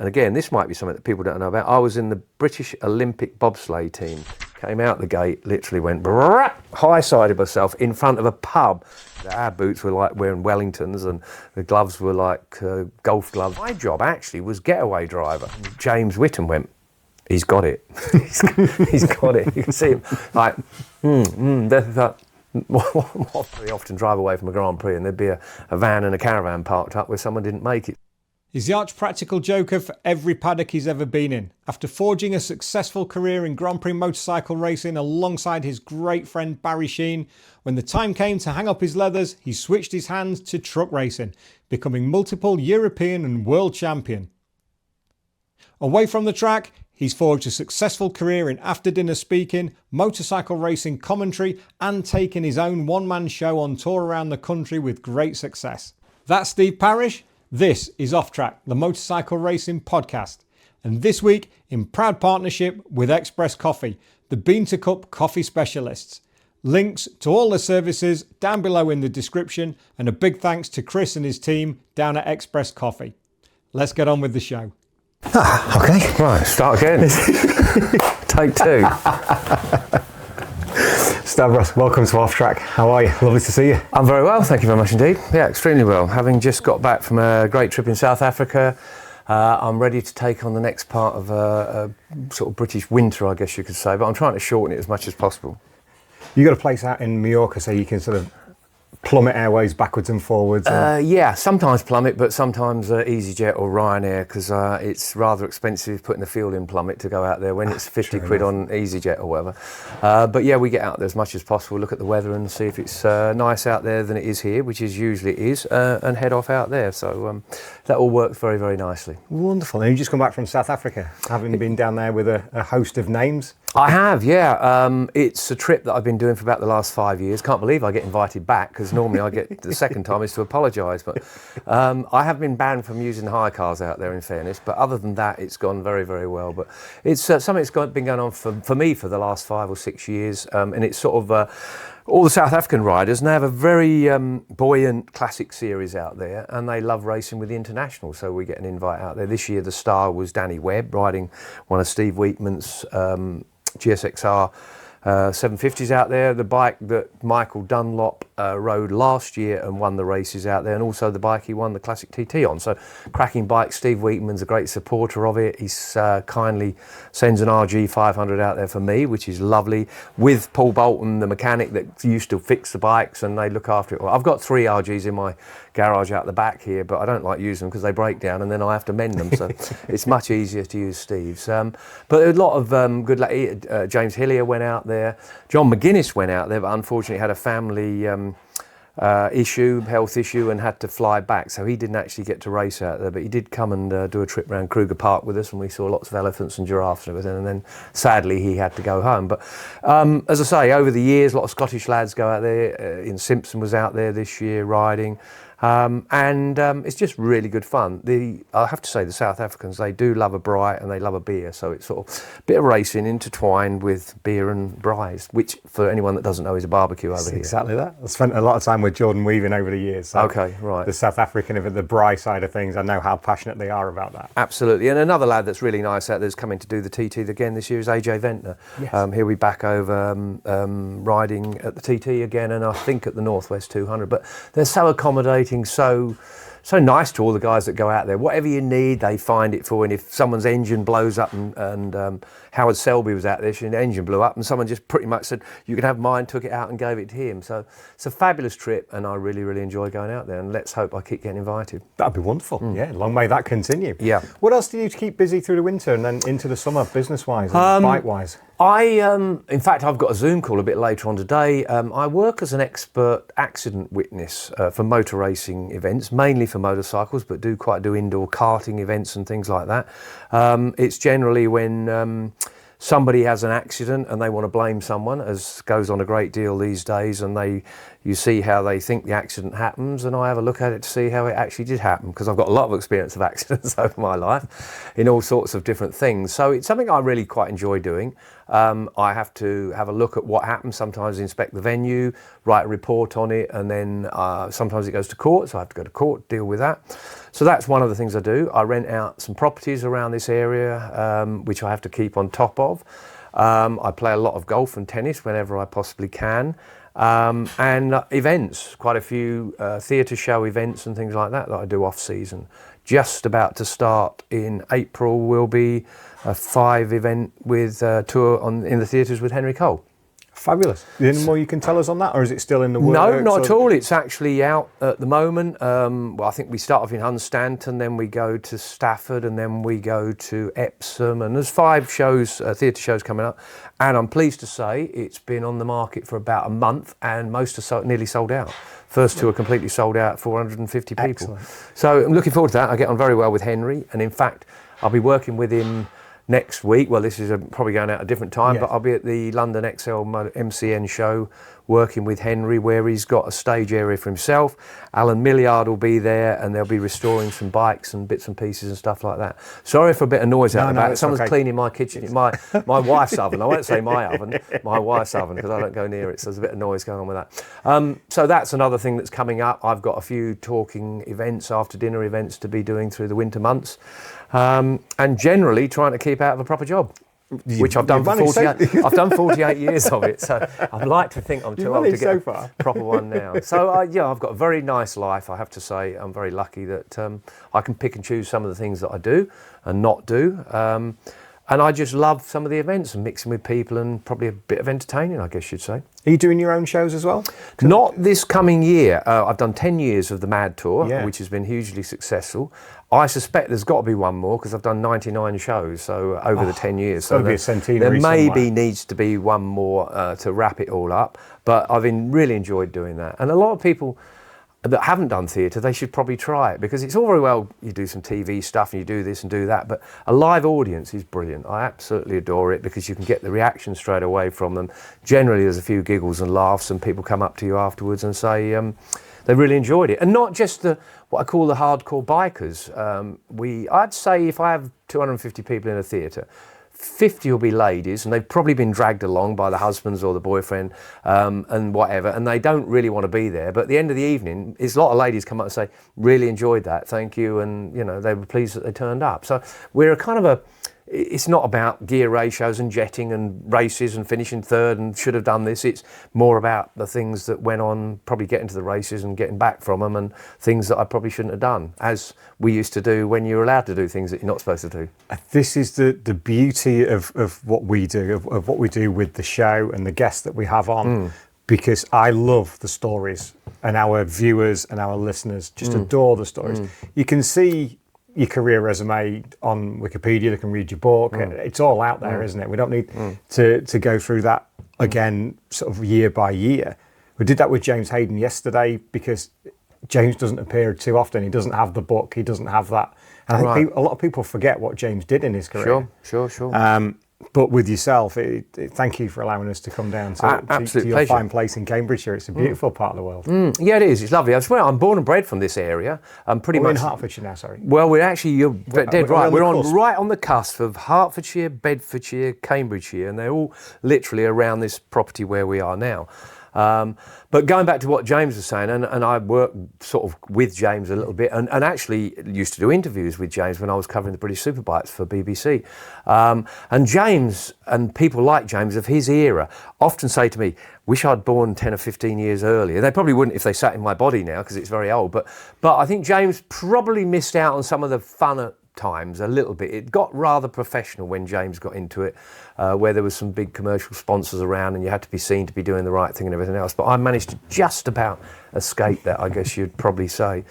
and again, this might be something that people don't know about. I was in the British Olympic bobsleigh team. Came out the gate, literally went high-sided myself in front of a pub. Our boots were like wearing Wellingtons and the gloves were like golf gloves. My job actually was getaway driver. James Whittam went, he's got it. he's got it. You can see him like, we often drive away from a Grand Prix and there'd be a van and a caravan parked up where someone didn't make it. He's the arch-practical joker for every paddock he's ever been in. After forging a successful career in Grand Prix motorcycle racing alongside his great friend Barry Sheen, when the time came to hang up his leathers, he switched his hands to truck racing, becoming multiple European and world champion. Away from the track, he's forged a successful career in after-dinner speaking, motorcycle racing commentary, and taken his own one-man show on tour around the country with great success. That's Steve Parish. This is Off Track, the motorcycle racing podcast. And this week, in proud partnership with Express Coffee, the Bean to Cup coffee specialists. Links to all the services down below in the description, and a big thanks to Chris and his team down at Express Coffee. Let's get on with the show. Okay. Right, start again. Take two. Stavros, welcome to Off Track. How are you? Lovely to see you. I'm very well, thank you very much indeed. Yeah, extremely well. Having just got back from a great trip in South Africa, I'm ready to take on the next part of a sort of British winter, I guess you could say, but I'm trying to shorten it as much as possible. You got a place out in Mallorca so you can sort of plummet airways backwards and forwards? Yeah, sometimes plummet, but sometimes EasyJet or Ryanair, because it's rather expensive putting the fuel in plummet to go out there when it's 50 quid on EasyJet or whatever. But yeah, we get out there as much as possible, look at the weather and see if it's nice out there than it is here, which is usually it is, and head off out there. So that all works very, very nicely. Wonderful. And you just come back from South Africa, having been down there with a host of names? I have, yeah. It's a trip that I've been doing for about the last 5 years. Can't believe I get invited back, because normally I get the second time is to apologise. But I have been banned from using hire cars out there, in fairness. But other than that, it's gone very, very well. But it's something that's been going on for me for the last 5 or 6 years. And it's sort of all the South African riders, and they have a very buoyant classic series out there, and they love racing with the International. So we get an invite out there. This year, the star was Danny Webb, riding one of Steve Wheatman's GSXR 750s out there, the bike that Michael Dunlop rode last year and won the races out there, and also the bike he won the Classic TT on. So cracking bike. Steve Wheatman's a great supporter of it. He's kindly sends an RG 500 out there for me, which is lovely, with Paul Bolton, the mechanic that used to fix the bikes, and they look after it. Well, I've got 3 RGs in my garage out the back here, but I don't like using them because they break down and then I have to mend them, so it's much easier to use Steve's. But a lot of good James Hillier went out there. John McGuinness went out there, but unfortunately had a family health issue, and had to fly back, so he didn't actually get to race out there, but he did come and do a trip around Kruger Park with us, and we saw lots of elephants and giraffes and everything, and then sadly he had to go home. But as I say, over the years, a lot of Scottish lads go out there. Ian Simpson was out there this year riding. It's just really good fun. I have to say, the South Africans, they do love a braai and they love a beer, so it's sort of a bit of racing intertwined with beer and braais, which for anyone that doesn't know is a barbecue over here. Exactly that. I've spent a lot of time with Jordan Weaving over the years. So okay, right. The South African, the braai side of things, I know how passionate they are about that. Absolutely. And another lad that's really nice out there's coming to do the TT again this year is AJ Ventnor. Yes. He'll be back over riding at the TT again, and I think at the Northwest 200. But they're so accommodating, so nice to all the guys that go out there. Whatever you need, they find it for you. And if someone's engine blows up, and Howard Selby was out there, his engine blew up, and someone just pretty much said, you can have mine, took it out and gave it to him. So it's a fabulous trip, and I really, really enjoy going out there, and let's hope I keep getting invited. That'd be wonderful. Yeah, long may that continue. Yeah. What else do you do to keep busy through the winter and then into the summer, business-wise and bike-wise? In fact, I've got a Zoom call a bit later on today. I work as an expert accident witness for motor racing events, mainly for motorcycles, but do indoor karting events and things like that. It's generally when somebody has an accident and they want to blame someone, as goes on a great deal these days, and you see how they think the accident happens, and I have a look at it to see how it actually did happen, because I've got a lot of experience of accidents over my life in all sorts of different things. So it's something I really quite enjoy doing. I have to have a look at what happened, sometimes inspect the venue, write a report on it, and then sometimes it goes to court, so I have to go to court, deal with that. So that's one of the things I do. I rent out some properties around this area, which I have to keep on top of. I play a lot of golf and tennis whenever I possibly can. And events, quite a few theatre show events and things like that I do off season. Just about to start in April will be a 5 event with tour in the theatres with Henry Cole. Fabulous. Any more you can tell us on that, or is it still in the works? No, not at all. It's actually out at the moment. Well, I think we start off in Hunstanton, then we go to Stafford, and then we go to Epsom. And there's 5 shows, theatre shows coming up. And I'm pleased to say it's been on the market for about a month, and most are nearly sold out. First 2 are completely sold out, 450 people. Excellent. So I'm looking forward to that. I get on very well with Henry, and in fact, I'll be working with him next week. Well, this is probably going out at a different time, yes. But I'll be at the London XL MCN show working with Henry, where he's got a stage area for himself. Alan Milliard will be there, and they'll be restoring some bikes and bits and pieces and stuff like that. Sorry for a bit of noise out about it. Someone's cleaning my kitchen, my wife's oven. I won't say my oven, my wife's oven, because I don't go near it, so there's a bit of noise going on with that. So that's another thing that's coming up. I've got a few talking events, after dinner events to be doing through the winter months. And generally trying to keep out of a proper job, which I've done for 48. I've done 48 years of it, so I'd like to think I'm too old to get a proper one now. So yeah, I've got a very nice life, I have to say. I'm very lucky that I can pick and choose some of the things that I do and not do. And I just love some of the events and mixing with people and probably a bit of entertaining, I guess you'd say. Are you doing your own shows as well? Not this coming year. I've done 10 years of the Mad Tour, yeah. which has been hugely successful. I suspect there's got to be one more because I've done 99 shows over the 10 years. So there maybe needs to be one more to wrap it all up. But I've really enjoyed doing that. And a lot of people that haven't done theatre, they should probably try it, because it's all very well you do some TV stuff and you do this and do that, but a live audience is brilliant. I absolutely adore it because you can get the reaction straight away from them. Generally there's a few giggles and laughs, and people come up to you afterwards and say they really enjoyed it. And not just what I call the hardcore bikers. I'd say if I have 250 people in a theatre, 50 will be ladies, and they've probably been dragged along by the husbands or the boyfriend and whatever, and they don't really want to be there. But at the end of the evening, a lot of ladies come up and say, really enjoyed that, thank you, and they were pleased that they turned up. So we're it's not about gear ratios and jetting and races and finishing third and should have done this. It's more about the things that went on, probably getting to the races and getting back from them, and things that I probably shouldn't have done, as we used to do when you're allowed to do things that you're not supposed to do. This is the beauty of what we do, of what we do with the show and the guests that we have on, because I love the stories, and our viewers and our listeners just adore the stories. You can see your career resume on Wikipedia, they can read your book. It's all out there, isn't it? We don't need to go through that again sort of year by year. We did that with James Hayden yesterday because James doesn't appear too often. He doesn't have the book, he doesn't have that. And I think a lot of people forget what James did in his career. Sure. But with yourself, thank you for allowing us to come down to your fine place in Cambridgeshire. It's a beautiful part of the world. Yeah, it is. It's lovely. I'm born and bred from this area. I'm pretty much in Hertfordshire now. Sorry. Well, you're dead right. We're right on the cusp of Hertfordshire, Bedfordshire, Cambridgeshire, and they're all literally around this property where we are now. But going back to what James was saying, and I worked sort of with James a little bit, and actually used to do interviews with James when I was covering the British Superbikes for BBC. And James, and people like James of his era, often say to me, wish I'd born 10 or 15 years earlier. They probably wouldn't if they sat in my body now, because it's very old. But I think James probably missed out on some of the fun times a little bit. It got rather professional when James got into it, where there was some big commercial sponsors around and you had to be seen to be doing the right thing and everything else. But I managed to just about escape that, I guess you'd probably say.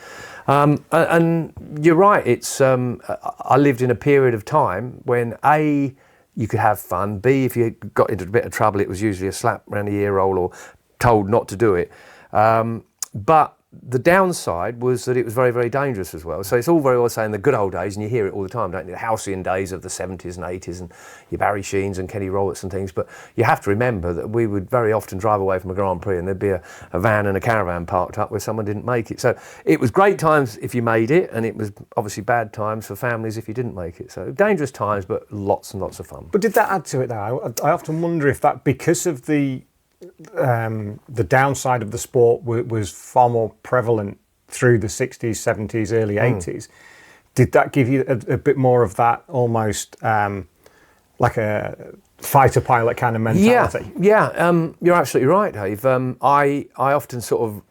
And you're right, I lived in a period of time when A, you could have fun, B, if you got into a bit of trouble, it was usually a slap around the ear roll or told not to do it. But the downside was that it was very, very dangerous as well. So it's all very well saying the good old days, and you hear it all the time, don't you? The halcyon days of the 70s and 80s and your Barry Sheens and Kenny Roberts and things. But you have to remember that we would very often drive away from a Grand Prix and there'd be a van and a caravan parked up where someone didn't make it. So it was great times if you made it, and it was obviously bad times for families if you didn't make it. So dangerous times, but lots and lots of fun. But did that add to it though? I often wonder if that, because of the downside of the sport was far more prevalent through the 60s, 70s, early 80s. Did that give you a bit more of that almost like a fighter pilot kind of mentality? Yeah, you're absolutely right, Dave. I often sort of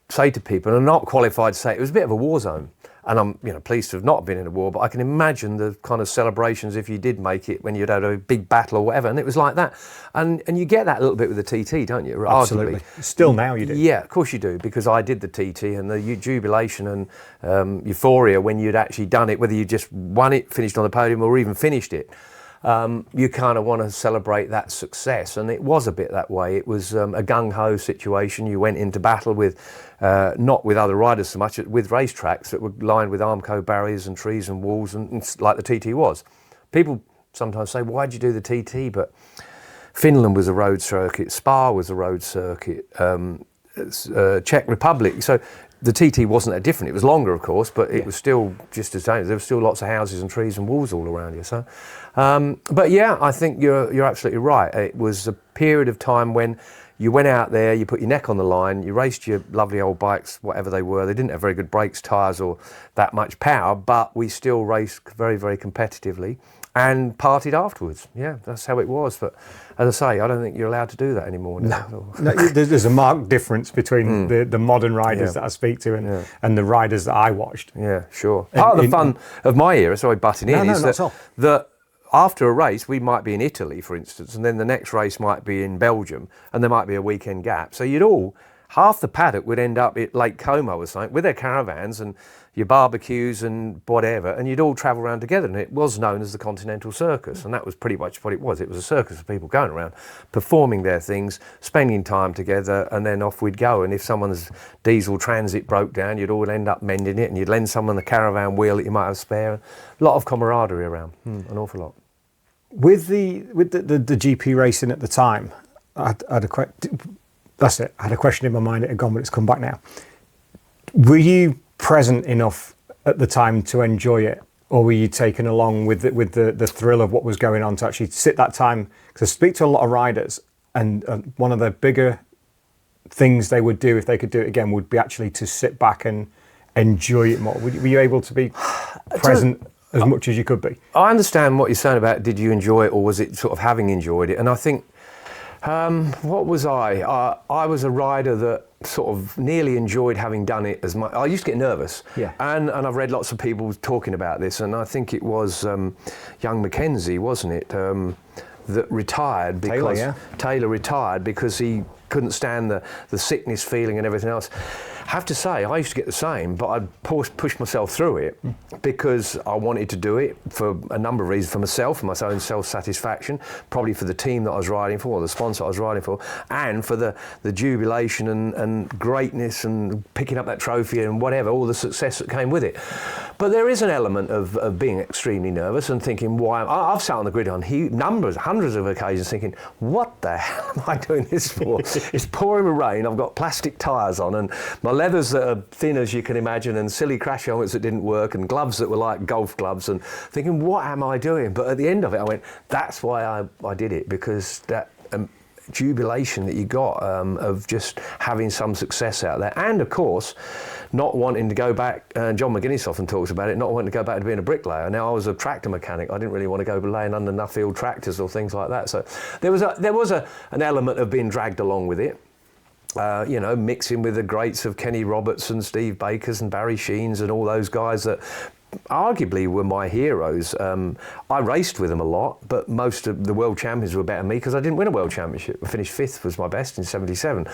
say to people, and I'm not qualified to say it was a bit of a war zone, and I'm pleased to have not been in a war, but I can imagine the kind of celebrations if you did make it when you'd had a big battle or whatever, and it was like that. And you get that a little bit with the TT, don't you? Absolutely. Arguably. Still now you do. Yeah, of course you do, because I did the TT, and the jubilation and euphoria when you'd actually done it, whether you just won it, finished on the podium, or even finished it. You kind of want to celebrate that success, and it was a bit that way. It was a gung-ho situation. You went into battle with, not with other riders so much, with racetracks that were lined with Armco barriers and trees and walls, and like the TT was. People sometimes say, why'd you do the TT? But Finland was a road circuit, Spa was a road circuit, Czech Republic. So the TT wasn't that different. It was longer, of course, but it was still just as dangerous. There were still lots of houses and trees and walls all around you. So, but yeah, I think you're absolutely right. It was a period of time when you went out there, you put your neck on the line, you raced your lovely old bikes, whatever they were. They didn't have very good brakes, tyres, or that much power, but we still raced very, very competitively and partied afterwards. Yeah, that's how it was. But as I say, I don't think you're allowed to do that anymore now. No, there's a marked difference between the modern riders that I speak to and the riders that I watched. Yeah, sure. Part of the fun of my era, sorry, butting in, is that after a race, we might be in Italy, for instance, and then the next race might be in Belgium, and there might be a weekend gap. So half the paddock would end up at Lake Como or something with their caravans and your barbecues and whatever, and you'd all travel around together, and it was known as the Continental Circus, and that was pretty much what it was. It was a circus of people going around, performing their things, spending time together, and then off we'd go. And if someone's diesel transit broke down, you'd all end up mending it, and you'd lend someone the caravan wheel that you might have spare. A lot of camaraderie around, an awful lot. With the GP racing at the time, I had a question in my mind. It had gone, but it's come back now. Were you present enough at the time to enjoy it, or were you taken along with the thrill of what was going on to actually sit that time? Because I speak to a lot of riders, and one of the bigger things they would do if they could do it again would be actually to sit back and enjoy it more. Were you able to be present as much as you could be? I understand what you're saying about did you enjoy it, or was it sort of having enjoyed it? And I think, what was I? I was a rider that sort of nearly enjoyed having done it as much. I used to get nervous, and I've read lots of people talking about this, and I think it was young Mackenzie, wasn't it, that retired because Taylor retired because he couldn't stand the sickness feeling and everything else. I have to say, I used to get the same, but I'd push myself through it because I wanted to do it for a number of reasons, for myself, for my own self-satisfaction, probably for the team that I was riding for, or the sponsor I was riding for, and for the jubilation and greatness and picking up that trophy and whatever, all the success that came with it. But there is an element of being extremely nervous and thinking, why? I've sat on the grid on hundreds of occasions thinking, what the hell am I doing this for? It's pouring with rain, I've got plastic tyres on, and my leathers that are thin as you can imagine, and silly crash helmets that didn't work, and gloves that were like golf gloves, and thinking, what am I doing? But at the end of it, I went, that's why I did it, because that jubilation that you got of just having some success out there, and of course not wanting to go back, John McGuinness often talks about it, not wanting to go back to being a bricklayer. Now, I was a tractor mechanic, I didn't really want to go laying under Nuffield tractors or things like that, so there was an element of being dragged along with it. Mixing with the greats of Kenny Roberts and Steve Bakers and Barry Sheens and all those guys that arguably were my heroes. I raced with them a lot, but most of the world champions were better than me because I didn't win a world championship. I finished 5th was my best in 77.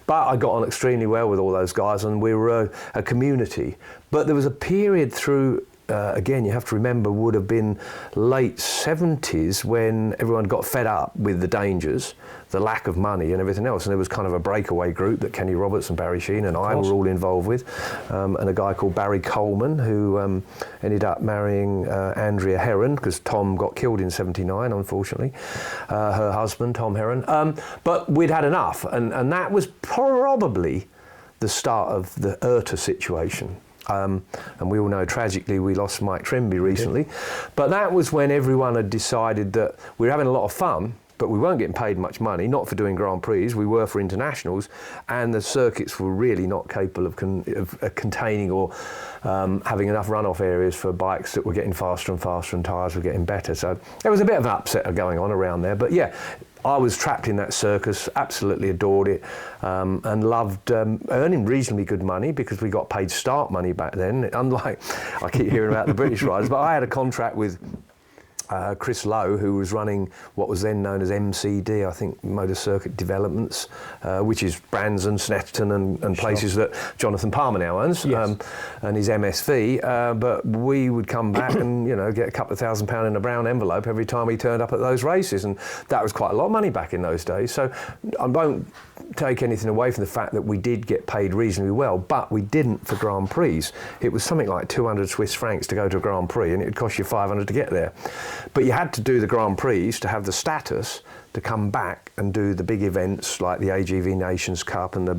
But I got on extremely well with all those guys, and we were a community. But there was a period through, again, you have to remember, would have been late 70s when everyone got fed up with the dangers, the lack of money and everything else. And there was kind of a breakaway group that Kenny Roberts and Barry Sheen and I were all involved with. And a guy called Barry Coleman, who ended up marrying Andrea Heron, because Tom got killed in 79, unfortunately, her husband, Tom Heron. But we'd had enough. And that was probably the start of the IRTA situation. And we all know, tragically, we lost Mike Trimby recently. But that was when everyone had decided that we were having a lot of fun, but we weren't getting paid much money, not for doing Grand Prix, we were for internationals, and the circuits were really not capable of containing or having enough runoff areas for bikes that were getting faster and faster and tyres were getting better. So there was a bit of an upset going on around there, but yeah, I was trapped in that circus, absolutely adored it, and loved earning reasonably good money because we got paid start money back then, unlike, I keep hearing about the British riders, but I had a contract with Chris Lowe, who was running what was then known as MCD, I think Motor Circuit Developments, which is Branson, Snetterton and places that Jonathan Palmer now owns, Yes. and his MSV, but we would come back and get a couple of £1,000 in a brown envelope every time we turned up at those races, and that was quite a lot of money back in those days. So I won't take anything away from the fact that we did get paid reasonably well, but we didn't for Grand Prix. It was something like 200 Swiss francs to go to a Grand Prix, and it would cost you 500 to get there. But you had to do the Grand Prix to have the status to come back and do the big events like the AGV Nations Cup and the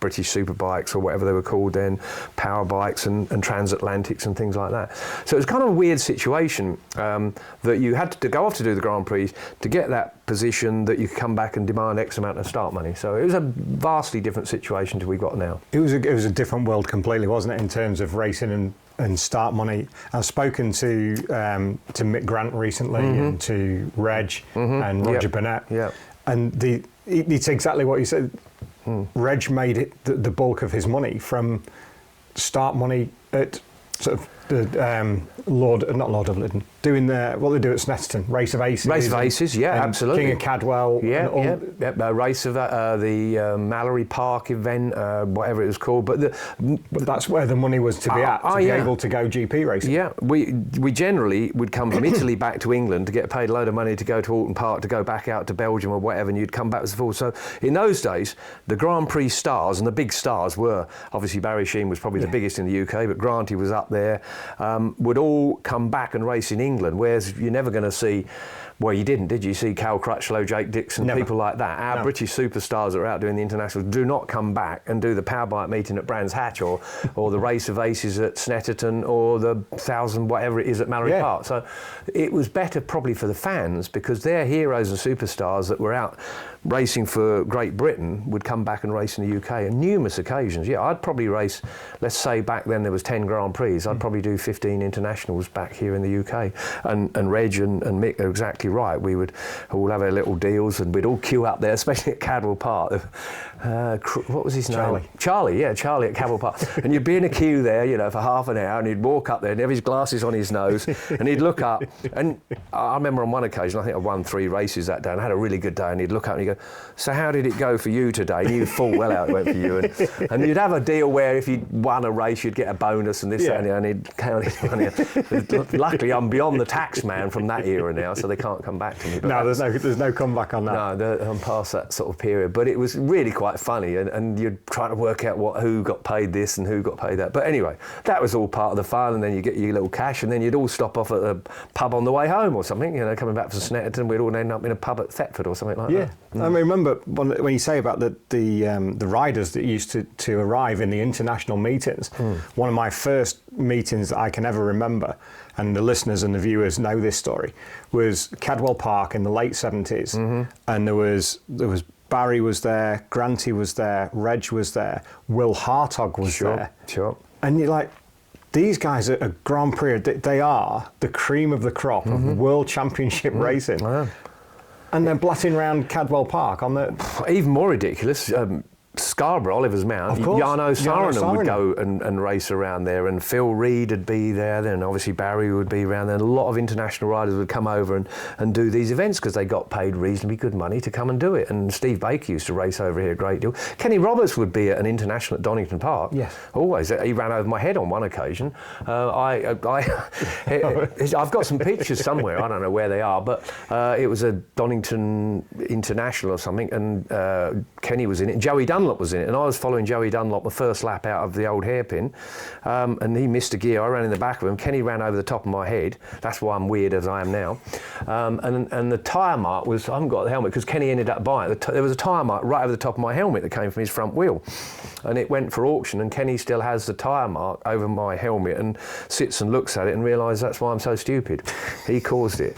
British Superbikes or whatever they were called then, power bikes and transatlantics and things like that. So it was kind of a weird situation that you had to go off to do the Grand Prix to get that position that you could come back and demand X amount of start money. So it was a vastly different situation to we got now. It was a different world completely, wasn't it, in terms of racing and start money. I've spoken to Mick Grant recently and to Reg and Roger Burnett, and it's exactly what you said. Reg made it the bulk of his money from start money at sort of the not Lord of Lytton, doing what they do at Snetterton, Race of Aces. Race of Aces, yeah, absolutely. King of Cadwell. Race of the Mallory Park event, whatever it was called. But that's where the money was to be able to go GP racing. Yeah, we generally would come from Italy back to England to get paid a load of money to go to Alton Park, to go back out to Belgium or whatever, and you'd come back as a full. So in those days, the Grand Prix stars and the big stars were, obviously Barry Sheen was probably the biggest in the UK, but Granty was up there, would all come back and race in England, whereas you're never going to see, well, you didn't, did you? See Cal Crutchlow, Jake Dixon, people like that. Our British superstars that are out doing the internationals do not come back and do the power bike meeting at Brands Hatch or the Race of Aces at Snetterton or the 1,000 whatever it is at Mallory Park. So it was better probably for the fans because their heroes and superstars that were out racing for Great Britain would come back and race in the UK on numerous occasions. Yeah, I'd probably race, let's say back then there was 10 Grand Prix, I'd probably do 15 internationals back here in the UK. And Reg and Mick are exactly right. We would all have our little deals and we'd all queue up there, especially at Cadwell Park. What was his name? Charlie at Cadwell Park. And you'd be in a queue there, for half an hour, and he'd walk up there and have his glasses on his nose and he'd look up. And I remember on one occasion, I think I won 3 races that day and I had a really good day, and he'd look up and he'd go, "So how did it go for you today?" And you full well how it went for you. And you'd have a deal where if you'd won a race, you'd get a bonus and this, that, and he'd count his money. Luckily, I'm beyond the tax man from that era now, so they can't come back to me. But no, there's no comeback on that. No, I'm past that sort of period. But it was really quite funny, and you'd try to work out who got paid this and who got paid that. But anyway, that was all part of the fun, and then you get your little cash, and then you'd all stop off at a pub on the way home or something. Coming back from Snetterton, we'd all end up in a pub at Thetford or something like that. I mean, remember when you say about the riders that used to arrive in the international meetings. One of my first meetings that I can ever remember, and the listeners and the viewers know this story, was Cadwell Park in the late 70s, and there was Barry was there, Granty was there, Reg was there, Will Hartog was there. Sure. And you're like, these guys at a Grand Prix, they are the cream of the crop of World Championship racing. Wow. And they're blatting around Cadwell Park on the... Even more ridiculous, Scarborough, Oliver's Mount, Jarno Saarinen would go and race around there, and Phil Reed would be there, then obviously Barry would be around there, and a lot of international riders would come over and do these events because they got paid reasonably good money to come and do it. And Steve Baker used to race over here a great deal. Kenny Roberts would be at an international at Donington Park. Yes. Always. He ran over my head on one occasion. I've got some pictures somewhere, I don't know where they are, but it was a Donington International or something, and Kenny was in it. Joey Dunn Dunlop was in it, and I was following Joey Dunlop the first lap out of the old hairpin, and he missed a gear. I ran in the back of him. Kenny ran over the top of my head. That's why I'm weird as I am now. And the tyre mark was, I haven't got the helmet, because Kenny ended up buying it. There was a tyre mark right over the top of my helmet that came from his front wheel. And it went for auction, and Kenny still has the tyre mark over my helmet and sits and looks at it and realises that's why I'm so stupid. He caused it.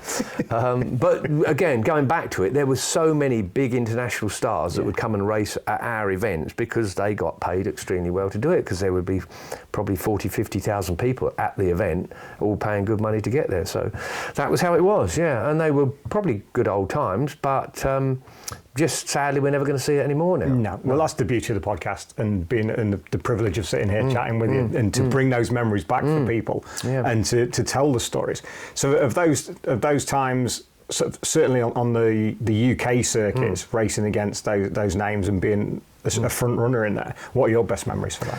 But again, going back to it, there were so many big international stars that would come and race at our events because they got paid extremely well to do it, because there would be probably 40, 50,000 people at the event, all paying good money to get there. So that was how it was, yeah. And they were probably good old times, but just sadly we're never going to see it anymore now. No, well, that's the beauty of the podcast, and being in the privilege of sitting here chatting with you, and to bring those memories back for people, and to tell the stories. So of those times, certainly on the UK circuits, racing against those names and being a front runner in there, what are your best memories for that?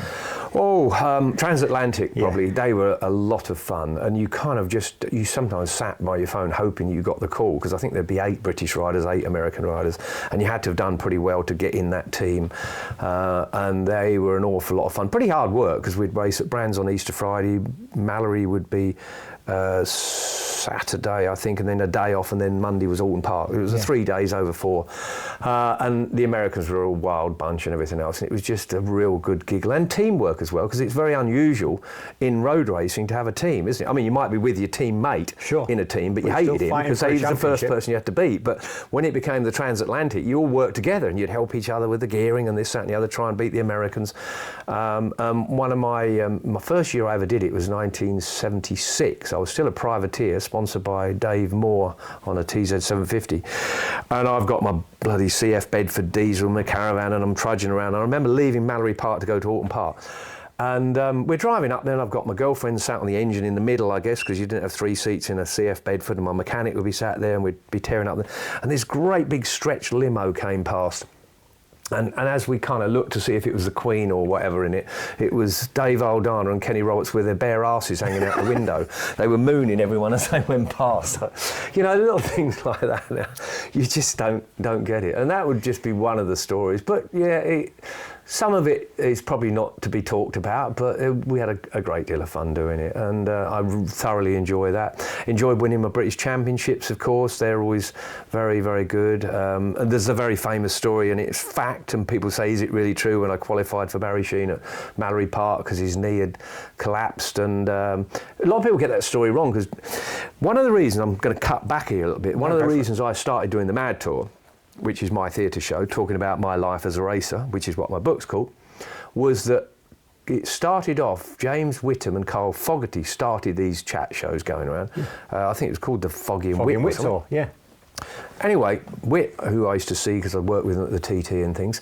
Oh, Transatlantic, probably. They were a lot of fun, and you kind of you sometimes sat by your phone hoping you got the call, because I think there'd be 8 British riders, 8 American riders, and you had to have done pretty well to get in that team. And they were an awful lot of fun. Pretty hard work, because we'd race at Brands on Easter Friday. Mallory would be Saturday, I think, and then a day off, and then Monday was Alton Park. It was 3 days over 4. And the Americans were a wild bunch and everything else, and it was just a real good giggle. And teamwork as well, because it's very unusual in road racing to have a team, isn't it? I mean, you might be with your teammate in a team, but you hated him because he was the first person you had to beat. But when it became the Transatlantic, you all worked together and you'd help each other with the gearing and this, that and the other, try and beat the Americans. One of my first year I ever did it was 1976. I was still a privateer, sponsored by Dave Moore on a TZ750. And I've got my bloody CF Bedford diesel, my caravan, and I'm trudging around. I remember leaving Mallory Park to go to Alton Park. And we're driving up there, and I've got my girlfriend sat on the engine in the middle, I guess, because you didn't have 3 seats in a CF Bedford, and my mechanic would be sat there, and we'd be tearing up there. And this great big stretch limo came past. And as we kind of looked to see if it was the Queen or whatever in it, it was Dave Aldana and Kenny Roberts with their bare asses hanging out the window. They were mooning everyone as they went past. You know, little things like that. Now, you just don't get it. And that would just be one of the stories. But yeah, some of it is probably not to be talked about, but we had a great deal of fun doing it, and I thoroughly enjoy that. Enjoyed winning my British Championships, of course. They're always very, very good. And there's a very famous story, and it's fact, and people say, is it really true, when I qualified for Barry Sheen at Mallory Park because his knee had collapsed. And a lot of people get that story wrong, because one of the reasons, I'm going to cut back here a little bit, one of the reasons I started doing the Mad Tour, which is my theatre show, talking about my life as a racer, which is what my book's called, was that it started off, James Whittam and Carl Fogarty started these chat shows going around. I think it was called the Foggy and Whit Tour, yeah. Anyway, Whit, who I used to see because I worked with him at the TT and things,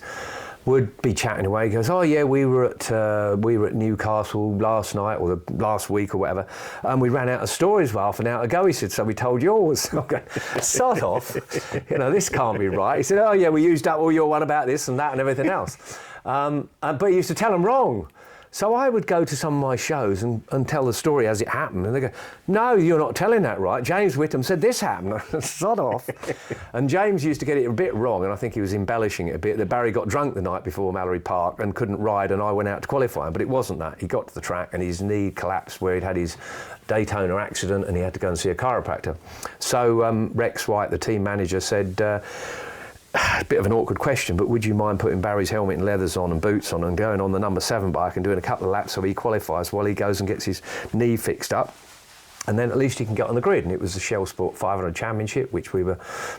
would be chatting away. He goes, oh yeah, we were at Newcastle last night or the last week or whatever, and we ran out of stories half an hour ago. He said, so we told yours. I'm going, sod off, you know, this can't be right. He said, oh yeah, we used up all your one about this and that and everything else. But he used to tell them wrong. So I would go to some of my shows and tell the story as it happened, and they go, no, you're not telling that right. James Whittam said this happened. Sod off. And James used to get it a bit wrong, and I think he was embellishing it a bit, that Barry got drunk the night before Mallory Park and couldn't ride, and I went out to qualify him, but it wasn't that. He got to the track and his knee collapsed where he'd had his Daytona accident, and he had to go and see a chiropractor. So Rex White, the team manager, said, a bit of an awkward question, but would you mind putting Barry's helmet and leathers on and boots on and going on the number 7 bike and doing a couple of laps so he qualifies while he goes and gets his knee fixed up? And then at least he can get on the grid. And it was the Shell Sport 500 Championship, which we were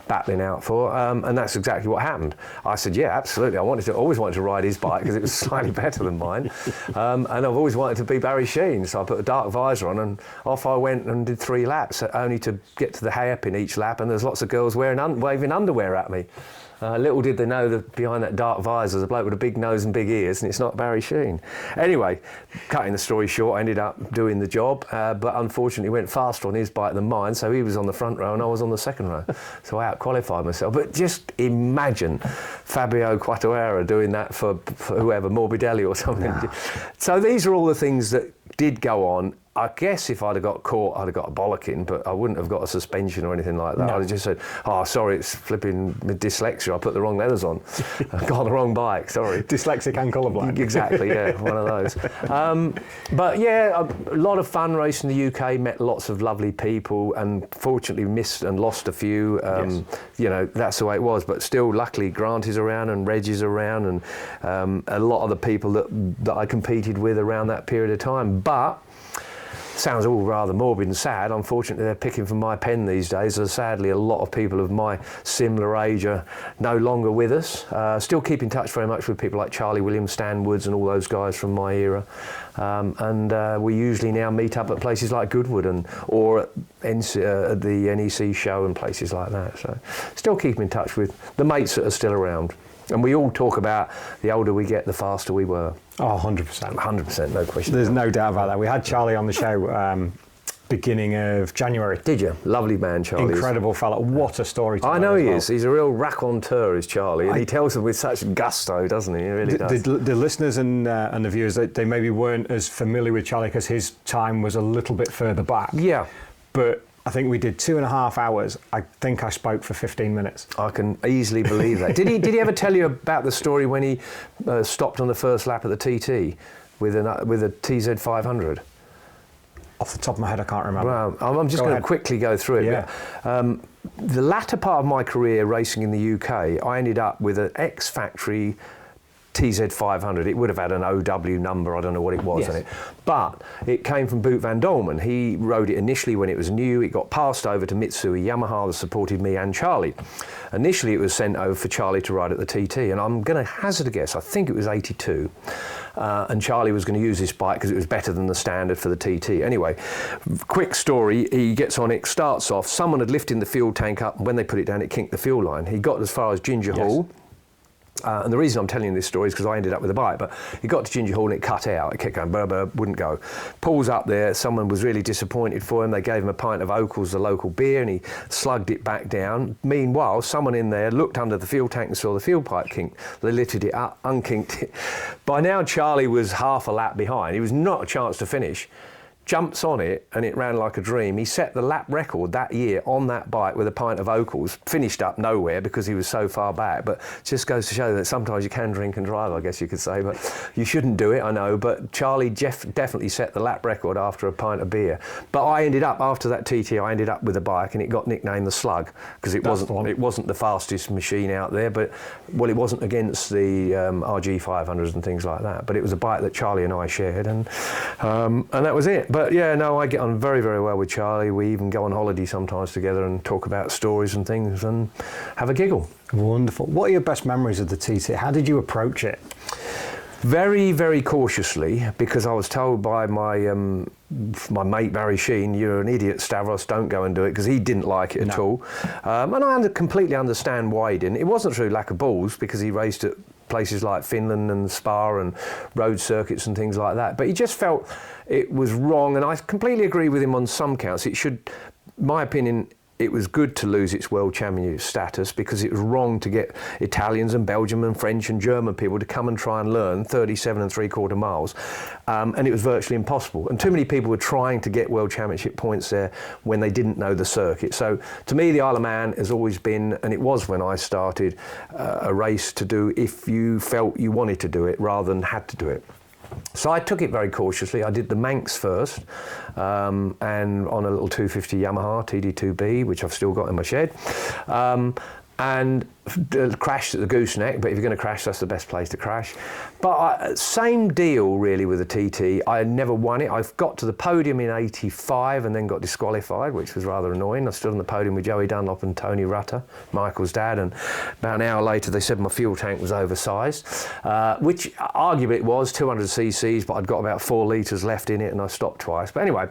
battling out for. And that's exactly what happened. I said, yeah, absolutely. I always wanted to ride his bike because it was slightly better than mine. And I've always wanted to be Barry Sheen. So I put a dark visor on and off I went and did 3 laps, only to get to the hairpin each lap. And there's lots of girls waving underwear at me. Little did they know that behind that dark visor is a bloke with a big nose and big ears, and it's not Barry Sheen. Anyway, cutting the story short, I ended up doing the job, but unfortunately went faster on his bike than mine, so he was on the front row and I was on the second row. So I out-qualified myself. But just imagine Fabio Quattuara doing that for whoever, Morbidelli or something. No. So these are all the things that did go on. I guess if I'd have got caught, I'd have got a bollocking, but I wouldn't have got a suspension or anything like that. No. I'd have just said, oh, sorry, it's flipping with dyslexia. I put the wrong leathers on. I got on the wrong bike, sorry. Dyslexic and colourblind. Exactly, yeah, one of those. But yeah, a lot of fun racing in the UK, met lots of lovely people, and fortunately missed and lost a few. You know, that's the way it was. But still, luckily, Grant is around and Reg is around, and a lot of the people that I competed with around that period of time. But sounds all rather morbid and sad. Unfortunately, they're picking from my pen these days. So sadly, a lot of people of my similar age are no longer with us. Still keep in touch very much with people like Charlie Williams, Stan Woods, and all those guys from my era. We usually now meet up at places like Goodwood or at the NEC show and places like that. So still keep in touch with the mates that are still around. And we all talk about the older we get, the faster we were. Oh, 100%. 100%, no question. There's no doubt about that. We had Charlie on the show beginning of January. Did you? Lovely man, Charlie. Incredible fella. What a story to I know he well. is. He's a real raconteur, is Charlie. And he tells them with such gusto, doesn't he? He really does. The listeners and the viewers, they maybe weren't as familiar with Charlie because his time was a little bit further back. Yeah. But I think we did 2.5 hours. I think I spoke for 15 minutes. I can easily believe that. Did he ever tell you about the story when he stopped on the first lap of the TT with a TZ 500? Off the top of my head, I can't remember. Well, I'm just going to quickly go through it. Yeah. But, the latter part of my career racing in the UK, I ended up with an ex-factory TZ 500. It would have had an OW number, I don't know what it was on it. But it came from Boot Van Dolman. He rode it initially when it was new. It got passed over to Mitsui Yamaha that supported me and Charlie. Initially it was sent over for Charlie to ride at the TT, and I'm going to hazard a guess, I think it was 82. And Charlie was going to use this bike because it was better than the standard for the TT. Anyway, quick story, he gets on it, starts off, someone had lifted the fuel tank up, and when they put it down it kinked the fuel line. He got as far as Ginger Hall. And the reason I'm telling you this story is because I ended up with a bike, but he got to Ginger Hall and it cut out. It kept going, burr, burr, wouldn't go. Pulls up there, someone was really disappointed for him. They gave him a pint of Oakles, the local beer, and he slugged it back down. Meanwhile, someone in there looked under the fuel tank and saw the fuel pipe kinked. They lifted it up, unkinked it. By now, Charlie was half a lap behind. He was not a chance to finish. Jumps on it and it ran like a dream. He set the lap record that year on that bike with a pint of Oakles, finished up nowhere because he was so far back, but just goes to show that sometimes you can drink and drive, I guess you could say, but you shouldn't do it, I know, but Charlie definitely set the lap record after a pint of beer. But I ended up, after that TT, I ended up with a bike and it got nicknamed the Slug because it wasn't the fastest machine out there, but well, it wasn't against the RG 500s and things like that, but it was a bike that Charlie and I shared, and that was it. But yeah, no, I get on very, very well with Charlie. We even go on holiday sometimes together and talk about stories and things and have a giggle. Wonderful. What are your best memories of the TT? How did you approach it? Very, very cautiously, because I was told by my mate Barry Sheen, you're an idiot, Stavros, don't go and do it, because he didn't like it at all. And I completely understand why he didn't. It wasn't through lack of balls, because he raced at places like Finland and Spa and road circuits and things like that. But he just felt it was wrong, and I completely agree with him on some counts. It should, my opinion, it was good to lose its world championship status because it was wrong to get Italians and Belgium and French and German people to come and try and learn 37 3/4 miles. And it was virtually impossible. And too many people were trying to get world championship points there when they didn't know the circuit. So to me, the Isle of Man has always been, and it was when I started, a race to do if you felt you wanted to do it rather than had to do it. So I took it very cautiously. I did the Manx first, and on a little 250 Yamaha TD2B, which I've still got in my shed, and crashed at the Gooseneck. But if you're going to crash, that's the best place to crash. But same deal really with the TT. I never won it. I got to the podium in '85 and then got disqualified, which was rather annoying. I stood on the podium with Joey Dunlop and Tony Rutter, Michael's dad, and about an hour later they said my fuel tank was oversized, which arguably it was 200 cc's, but I'd got about 4 litres left in it and I stopped twice. But anyway,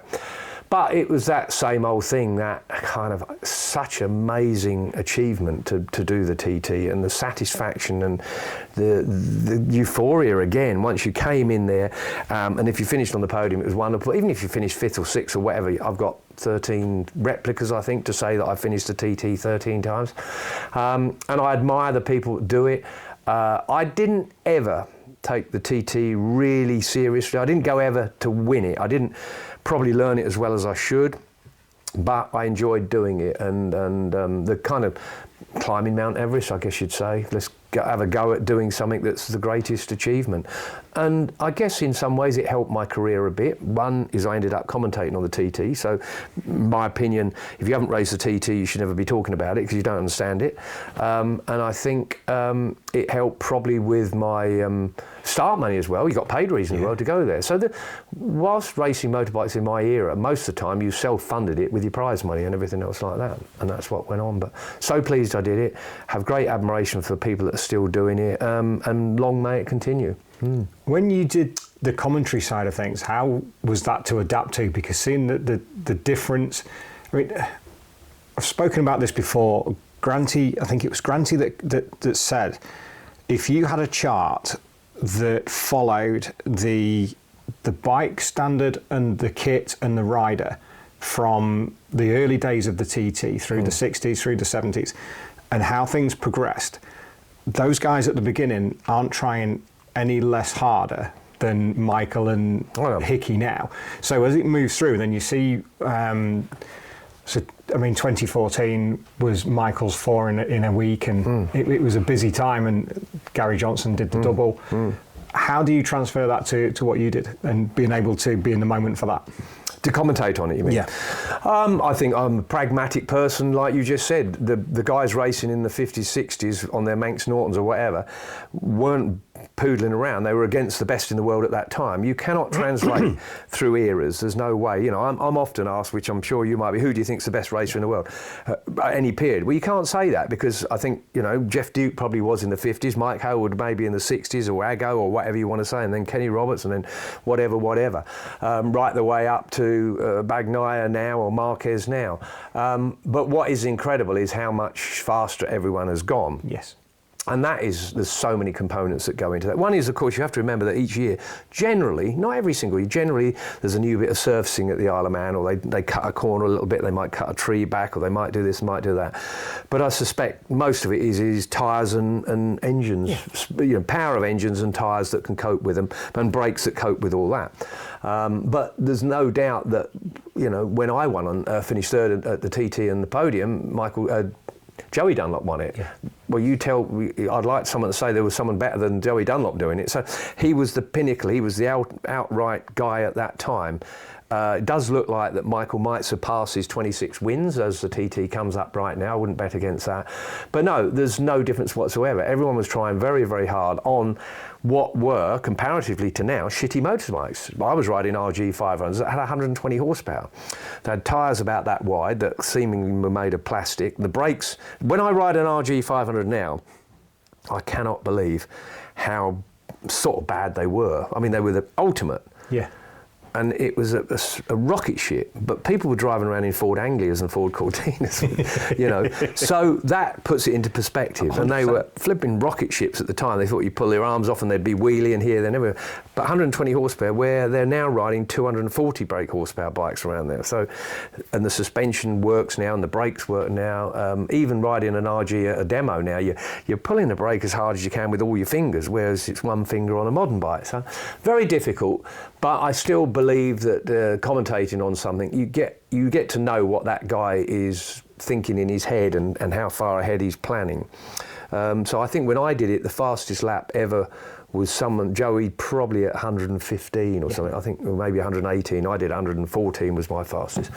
but it was that same old thing, that kind of such amazing achievement to do the TT, and the satisfaction and the euphoria again once you came in there, and if you finished on the podium it was wonderful. Even if you finished 5th or 6th or whatever, I've got 13 replicas I think to say that I finished the TT 13 times, and I admire the people that do it. I didn't ever take the TT really seriously. I didn't go ever to win it. I didn't probably learn it as well as I should, but I enjoyed doing it. And the kind of climbing Mount Everest, I guess you'd say. Let's have a go at doing something that's the greatest achievement. And I guess in some ways it helped my career a bit. One is I ended up commentating on the TT. So in my opinion, if you haven't raced the TT, you should never be talking about it because you don't understand it. And I think it helped probably with my start money as well. You got paid reasonably well to go there. So whilst racing motorbikes in my era, most of the time you self-funded it with your prize money and everything else like that. And that's what went on. But so pleased I did it. Have great admiration for people that are still doing it. And long may it continue. When you did the commentary side of things, how was that to adapt to? Because seeing the difference, I mean, I've spoken about this before. Granty, I think it was Granty that said, if you had a chart that followed the bike standard and the kit and the rider from the early days of the TT through the 60s, through the 70s, and how things progressed, those guys at the beginning aren't trying any less harder than Michael and Hickey now. So as it moves through, then you see, so I mean, 2014 was Michael's 4 in a week, and it was a busy time, and Gary Johnson did the double. How do you transfer that to what you did and being able to be in the moment for that? To commentate on it, you mean? Yeah. I think I'm a pragmatic person, like you just said. The guys racing in the 50s, 60s on their Manx Nortons or whatever weren't poodling around. They were against the best in the world at that time. You cannot translate through eras. There's no way. You know, I'm often asked, which I'm sure you might be, who do you think's the best racer in the world at any period? Well, you can't say that because I think, you know, Jeff Duke probably was in the 50s, Mike Howard maybe in the 60s, or Aggo, or whatever you want to say, and then Kenny Roberts, and then whatever, right the way up to Bagnaia now or Marquez now. But what is incredible is how much faster everyone has gone. Yes. And there's so many components that go into that. One is, of course, you have to remember that each year, generally, not every single year, generally there's a new bit of surfacing at the Isle of Man, or they cut a corner a little bit, they might cut a tree back, or they might do this, might do that. But I suspect most of it is tyres and engines, you know, power of engines and tyres that can cope with them, and brakes that cope with all that. But there's no doubt that, you know, when I won finished third at the TT and the podium, Joey Dunlop won it. Yeah. Well, I'd like someone to say there was someone better than Joey Dunlop doing it. So he was the pinnacle, he was the outright guy at that time. It does look like that Michael might surpass his 26 wins as the TT comes up right now. I wouldn't bet against that. But no, there's no difference whatsoever. Everyone was trying very, very hard on what were, comparatively to now, shitty motorbikes. I was riding RG 500s that had 120 horsepower. They had tyres about that wide that seemingly were made of plastic. The brakes, when I ride an RG 500 now, I cannot believe how sort of bad they were. I mean, they were the ultimate. Yeah. And it was a rocket ship, but people were driving around in Ford Anglias and Ford Cortinas, you know. So that puts it into perspective. 100%. And they were flipping rocket ships at the time. They thought you'd pull their arms off and they'd be wheeling here, there, never. But 120 horsepower, where they're now riding 240 brake horsepower bikes around there. So, and the suspension works now, and the brakes work now. Even riding an RG at a demo now, you're pulling the brake as hard as you can with all your fingers, whereas it's one finger on a modern bike. So very difficult, but I still believe that commentating on something, you get to know what that guy is thinking in his head and how far ahead he's planning. So I think when I did it, the fastest lap ever was Joey probably at 115 or something. I think maybe 118. I did 114 was my fastest.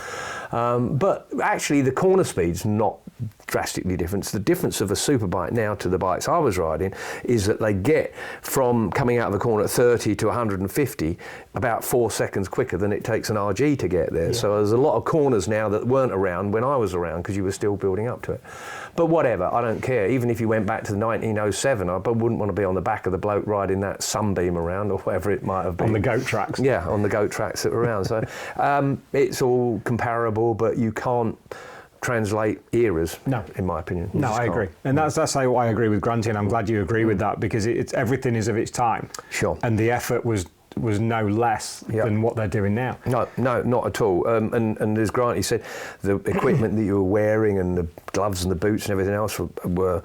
But actually the corner speed's not drastically different. The difference of a superbike now to the bikes I was riding is that they get from coming out of the corner at 30 to 150 about 4 seconds quicker than it takes an RG to get there. Yeah. So there's a lot of corners now that weren't around when I was around because you were still building up to it. But whatever, I don't care. Even if you went back to 1907, I wouldn't want to be on the back of the bloke riding that Sunbeam around or whatever it might have been. On the goat tracks. Yeah, on the goat tracks that were around. So it's all comparable, but you can't translate eras, no, in my opinion. No, I agree. And that's how I agree with Granty, and I'm glad you agree with that, because it's everything is of its time. Sure. And the effort was was no less than what they're doing now. No, not at all. And as Grant, he said, the equipment that you were wearing and the gloves and the boots and everything else were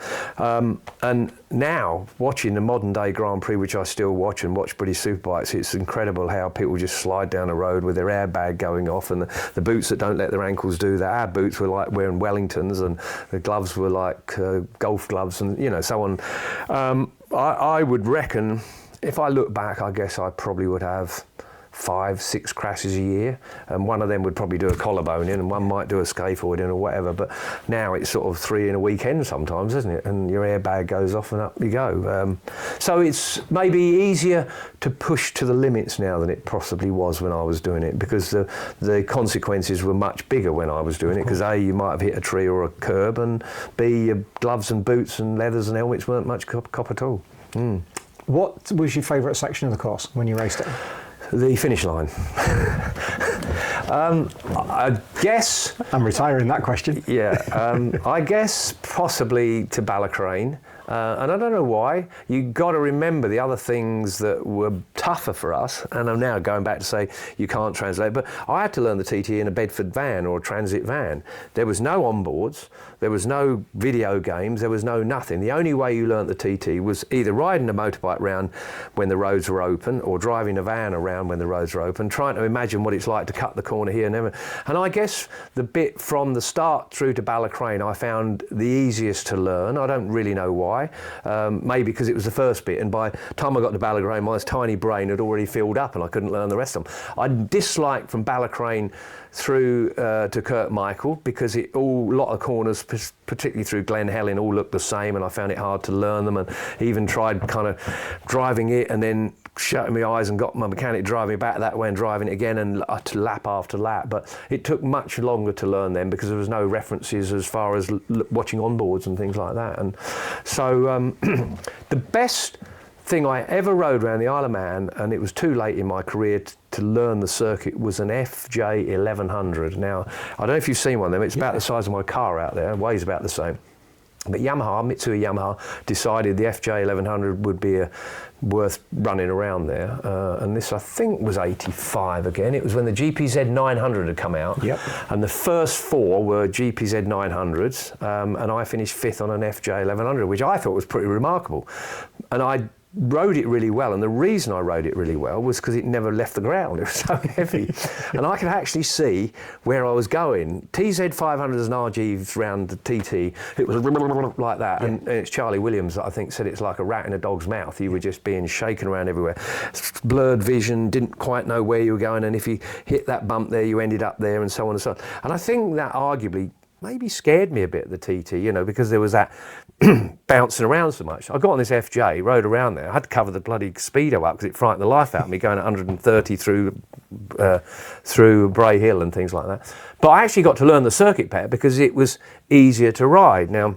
and now watching the modern day Grand Prix, which I still watch and watch British Superbikes, it's incredible how people just slide down the road with their airbag going off, and the boots that don't let their ankles do that. Our boots were like wearing Wellingtons, and the gloves were like golf gloves, and so on. I would reckon, if I look back, I guess I probably would have 5-6 crashes a year, and one of them would probably do a collarbone in, and one might do a scaphoid in or whatever. But now it's sort of 3 in a weekend sometimes, isn't it? And your airbag goes off and up you go. So it's maybe easier to push to the limits now than it possibly was when I was doing it, because the consequences were much bigger when I was doing it, because A, you might have hit a tree or a curb, and B, your gloves and boots and leathers and helmets weren't much cop at all. What was your favourite section of the course when you raced it? The finish line. I guess... I'm retiring that question. Yeah, I guess possibly to Balacrane. And I don't know why. You've got to remember the other things that were tougher for us, and I'm now going back to say you can't translate, but I had to learn the TT in a Bedford van or a transit van. There was no onboards, there was no video games, there was no nothing. The only way you learnt the TT was either riding a motorbike round when the roads were open, or driving a van around when the roads were open, trying to imagine what it's like to cut the corner here and there. And I guess the bit from the start through to Balacrane I found the easiest to learn. I don't really know why. Maybe because it was the first bit, and by the time I got to Balacrane, my tiny brain had already filled up and I couldn't learn the rest of them. I disliked from Balacrane through to Kirkmichael, because a lot of corners, particularly through Glen Helen, all looked the same, and I found it hard to learn them, and even tried kind of driving it and then shutting my eyes and got my mechanic driving back that way and driving it again, and lap after lap. But it took much longer to learn them because there was no references as far as watching onboards and things like that. And so the best thing I ever rode around the Isle of Man, and it was too late in my career to learn the circuit, was an FJ 1100. Now, I don't know if you've seen one of them. It's about the size of my car out there. It weighs about the same. But Mitsui Yamaha decided the FJ 1100 would be worth running around there. And this, I think, was 85 again. It was when the GPZ 900 had come out. Yep. And the first 4 were GPZ 900s. And I finished 5th on an FJ 1100, which I thought was pretty remarkable. And I rode it really well, and the reason I rode it really well was because it never left the ground. It was so heavy, and I could actually see where I was going. TZ 500s and RGs round the TT, it was like that, and it's Charlie Williams that I think said it's like a rat in a dog's mouth. You were just being shaken around everywhere, blurred vision, didn't quite know where you were going, and if you hit that bump there, you ended up there, and so on and so on. And I think that arguably maybe scared me a bit, the TT, because there was that bouncing around so much. I got on this FJ, rode around there. I had to cover the bloody speedo up because it frightened the life out of me going at 130 through Bray Hill and things like that. But I actually got to learn the circuit better because it was easier to ride. Now,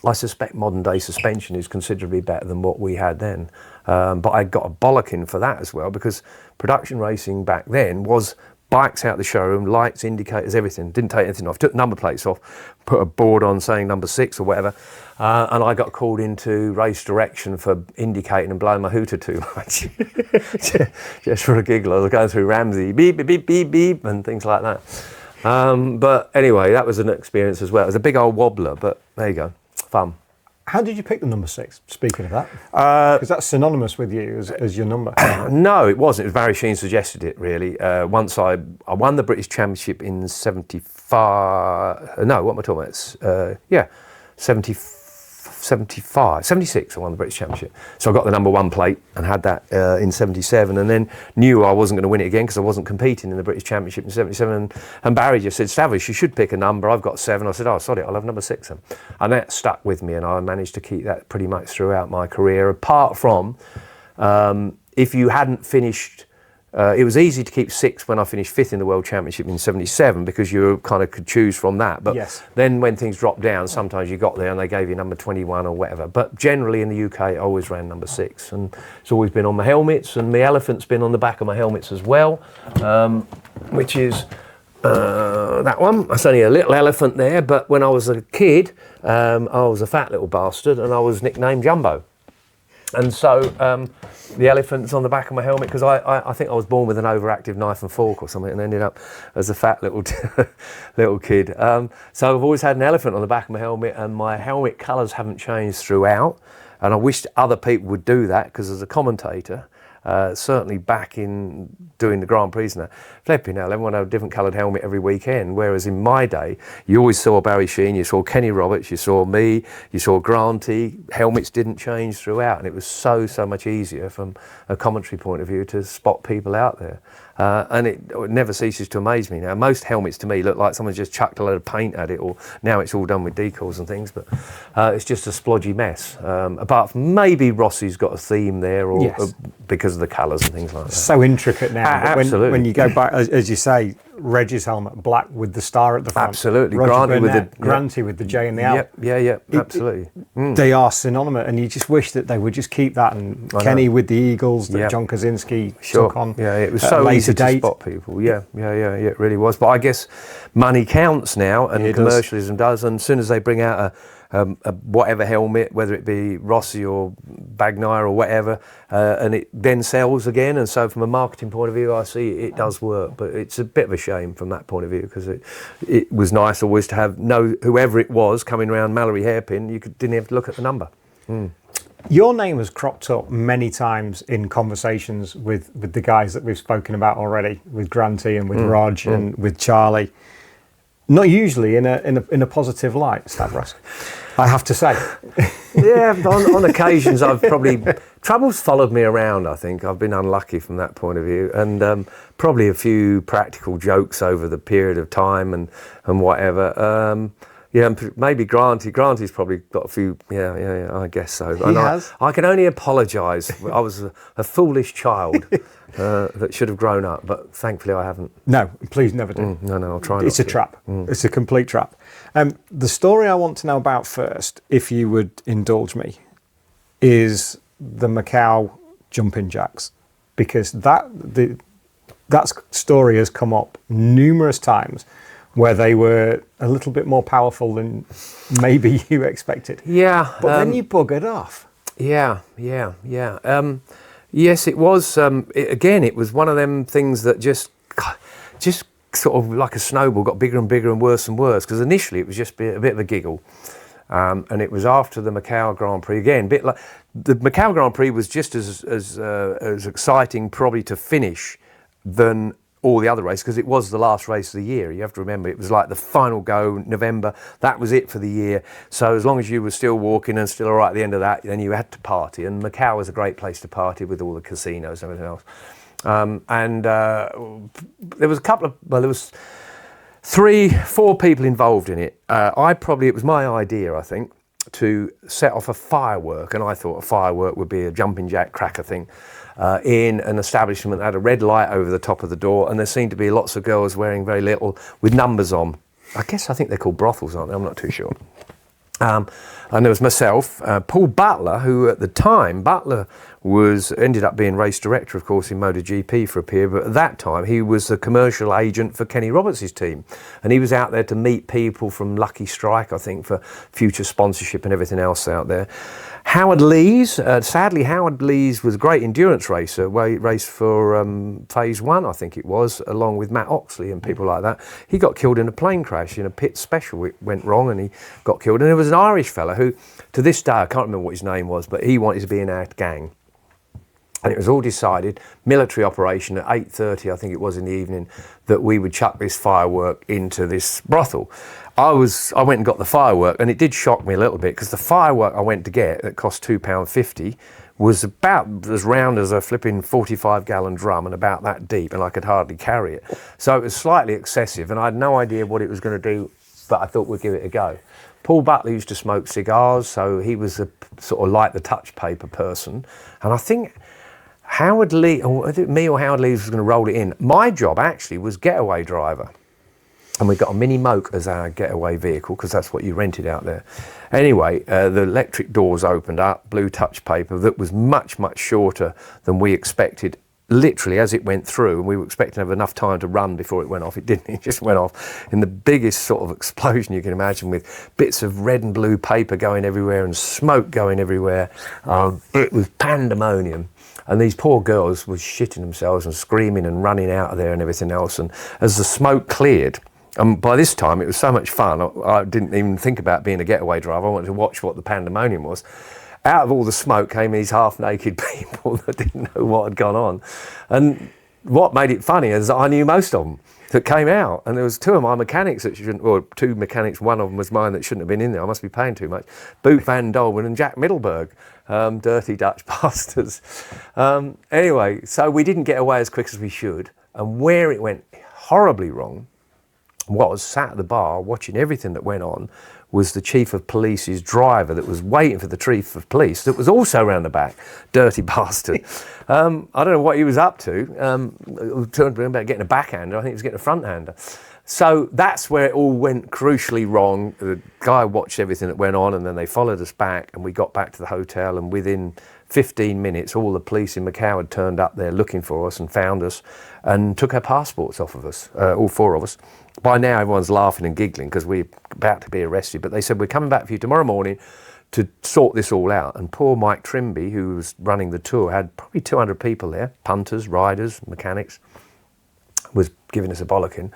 I suspect modern day suspension is considerably better than what we had then. But I got a bollocking for that as well, because production racing back then was bikes out the showroom, lights, indicators, everything. Didn't take anything off. Took number plates off, put a board on saying number 6 or whatever, and I got called into race direction for indicating and blowing my hooter too much. Just for a giggle. I was going through Ramsey, beep, beep, beep, beep, beep, and things like that. But anyway, that was an experience as well. It was a big old wobbler, but there you go, fun. How did you pick the number 6, speaking of that? Because that's synonymous with you as your number. No, it wasn't. It was Barry Sheen suggested it, really. Once I won the British Championship in 75... No, what am I talking about? 76 I won the British Championship. So I got the number 1 plate and had that in 77, and then knew I wasn't going to win it again because I wasn't competing in the British Championship in 77. And Barry just said, Stavish, you should pick a number. I've got 7. I said, oh, sorry, I'll have number 6 then. And that stuck with me, and I managed to keep that pretty much throughout my career, apart from if you hadn't finished... it was easy to keep 6 when I finished 5th in the World Championship in 77 because you kind of could choose from that. But then when things dropped down, sometimes you got there and they gave you number 21 or whatever. But generally in the UK, I always ran number 6. And it's always been on my helmets, and my elephant's been on the back of my helmets as well, which is that one. That's only a little elephant there, but when I was a kid, I was a fat little bastard and I was nicknamed Jumbo. And so the elephant's on the back of my helmet because I think I was born with an overactive knife and fork or something and ended up as a fat little little kid. So I've always had an elephant on the back of my helmet, and my helmet colours haven't changed throughout. And I wish other people would do that, because as a commentator, certainly back in doing the Grand Prix and that, flipping hell, everyone had a different coloured helmet every weekend, whereas in my day, you always saw Barry Sheen, you saw Kenny Roberts, you saw me, you saw Granty, helmets didn't change throughout, and it was so much easier from a commentary point of view to spot people out there. And it never ceases to amaze me now. Most helmets to me look like someone's just chucked a load of paint at it, or now it's all done with decals and things, but it's just a splodgy mess. Apart from maybe Rossi's got a theme there, or Yes. because of the colours and things like that. So intricate now. But Absolutely. When you go back, as you say, Reggie's helmet, black with the star at the front. Absolutely. Roger Granty with Burnett, the Granty with the J and the L. Yeah, absolutely. They are synonymous, and you just wish that they would just keep that. And Kenny with the Eagles that Yep. John Kaczynski Sure. took on. Yeah, it was at so a later easy to date. spot people. Yeah, it really was. But I guess money counts now, and It does. commercialism does. And as soon as they bring out a whatever helmet, whether it be Rossi or Bagnaia or whatever, and it then sells again. And so from a marketing point of view, I see it does work. But it's a bit of a shame from that point of view, because it was nice always to have whoever it was coming around Mallory Hairpin, didn't have to look at the number. Your name has cropped up many times in conversations with the guys that we've spoken about already, with Granty and with Rog and with Charlie. Not usually in a positive light, Stavros, I have to say. Yeah, on occasions trouble's followed me around. I think I've been unlucky from that point of view, and probably a few practical jokes over the period of time and whatever. Yeah, maybe Granty. Granty's probably got a few. Yeah, I guess so. He has. I can only apologise. I was a foolish child that should have grown up, but thankfully I haven't. No, please never do. No, I'll try not It's a to. trap. It's a complete trap. The story I want to know about first, if you would indulge me, is the Macau jumping jacks, because that story has come up numerous times, where they were a little bit more powerful than maybe you expected. Yeah, But then you buggered off. Yeah. Yes, it was. It was one of them things that just sort of like a snowball got bigger and bigger and worse, because initially it was just a bit of a giggle. And it was after the Macau Grand Prix again. Bit like the Macau Grand Prix was just as exciting probably to finish than all the other races, because it was the last race of the year. You have to remember, it was like the final go, November. That was it for the year. So as long as you were still walking and still all right at the end of that, then you had to party. And Macau was a great place to party with all the casinos and everything else. There was there was 3-4 people involved in it. It was my idea, I think, to set off a firework, and I thought a firework would be a jumping jack cracker thing in an establishment that had a red light over the top of the door, and there seemed to be lots of girls wearing very little with numbers on. I think they're called brothels, aren't they? I'm not too sure. And there was myself, Paul Butler, who at the time, ended up being race director, of course, in MotoGP for a period, but at that time he was the commercial agent for Kenny Roberts' team. And he was out there to meet people from Lucky Strike, I think, for future sponsorship and everything else out there. Howard Lees, sadly, Howard Lees was a great endurance racer, raced for Phase 1, I think it was, along with Matt Oxley and people like that. He got killed in a plane crash in a pit special. It went wrong and he got killed. And there was an Irish fella who, to this day, I can't remember what his name was, but he wanted to be in our gang. And it was all decided, military operation at 8:30, I think it was in the evening, that we would chuck this firework into this brothel. I went and got the firework, and it did shock me a little bit, because the firework I went to get, that cost £2.50, was about as round as a flipping 45-gallon drum and about that deep, and I could hardly carry it. So it was slightly excessive, and I had no idea what it was going to do, but I thought we'd give it a go. Paul Butler used to smoke cigars, so he was a sort of like the touch paper person, and I think Howard Lee, or was it me or Howard Lee was going to roll it in. My job actually was getaway driver. And we got a Mini Moke as our getaway vehicle, because that's what you rented out there. Anyway, the electric doors opened up, blue touch paper that was much, much shorter than we expected. literally, as it went through, and we were expecting to have enough time to run before it went off, it didn't. It just went off in the biggest sort of explosion you can imagine, with bits of red and blue paper going everywhere and smoke going everywhere. It was pandemonium. And these poor girls were shitting themselves and screaming and running out of there and everything else. And as the smoke cleared, and by this time it was so much fun, I didn't even think about being a getaway driver. I wanted to watch what the pandemonium was. Out of all the smoke came these half-naked people that didn't know what had gone on. And what made it funny is that I knew most of them that came out. And there was two of my mechanics that shouldn't, or two mechanics, one of them was mine that shouldn't have been in there. I must be paying too much. Boot Van Dolben and Jack Middleburg, dirty Dutch bastards. Anyway, so we didn't get away as quick as we should. And where it went horribly wrong was, sat at the bar watching everything that went on, was the chief of police's driver that was waiting for the chief of police that was also around the back. Dirty bastard. I don't know what he was up to. Turned about getting a backhander. I think he was getting a front-hander. So that's where it all went crucially wrong. The guy watched everything that went on, and then they followed us back, and we got back to the hotel, and within 15 minutes, all the police in Macau had turned up there looking for us and found us and took our passports off of us, all four of us. By now, everyone's laughing and giggling because we're about to be arrested. But they said, we're coming back for you tomorrow morning to sort this all out. And poor Mike Trimby, who was running the tour, had probably 200 people there, punters, riders, mechanics, was giving us a bollocking.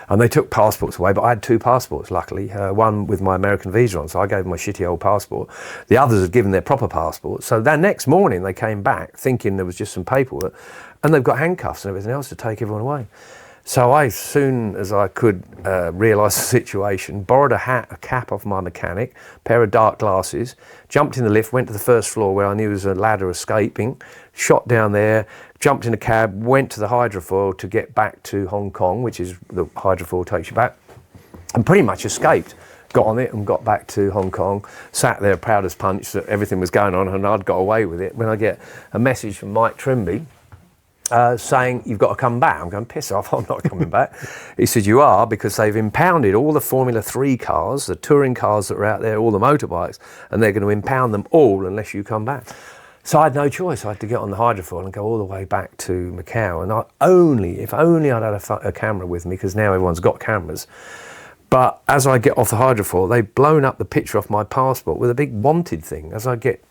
And they took passports away, but I had two passports, luckily. One with my American visa on, so I gave them my shitty old passport. The others had given their proper passports. So that next morning, they came back thinking there was just some paperwork, and they've got handcuffs and everything else to take everyone away. So I, as soon as I could realise the situation, borrowed a cap off my mechanic, pair of dark glasses, jumped in the lift, went to the first floor where I knew there was a ladder escaping, shot down there, jumped in a cab, went to the hydrofoil to get back to Hong Kong, which is the hydrofoil takes you back, and pretty much escaped. Got on it and got back to Hong Kong, sat there proud as punch that everything was going on and I'd got away with it. When I get a message from Mike Trimby, saying, you've got to come back. I'm going, piss off, I'm not coming back. He said, you are, because they've impounded all the Formula 3 cars, the touring cars that are out there, all the motorbikes, and they're going to impound them all unless you come back. So I had no choice. I had to get on the hydrofoil and go all the way back to Macau. And if only I'd had a camera with me, because now everyone's got cameras. But as I get off the hydrofoil, they've blown up the picture off my passport with a big wanted thing. As I get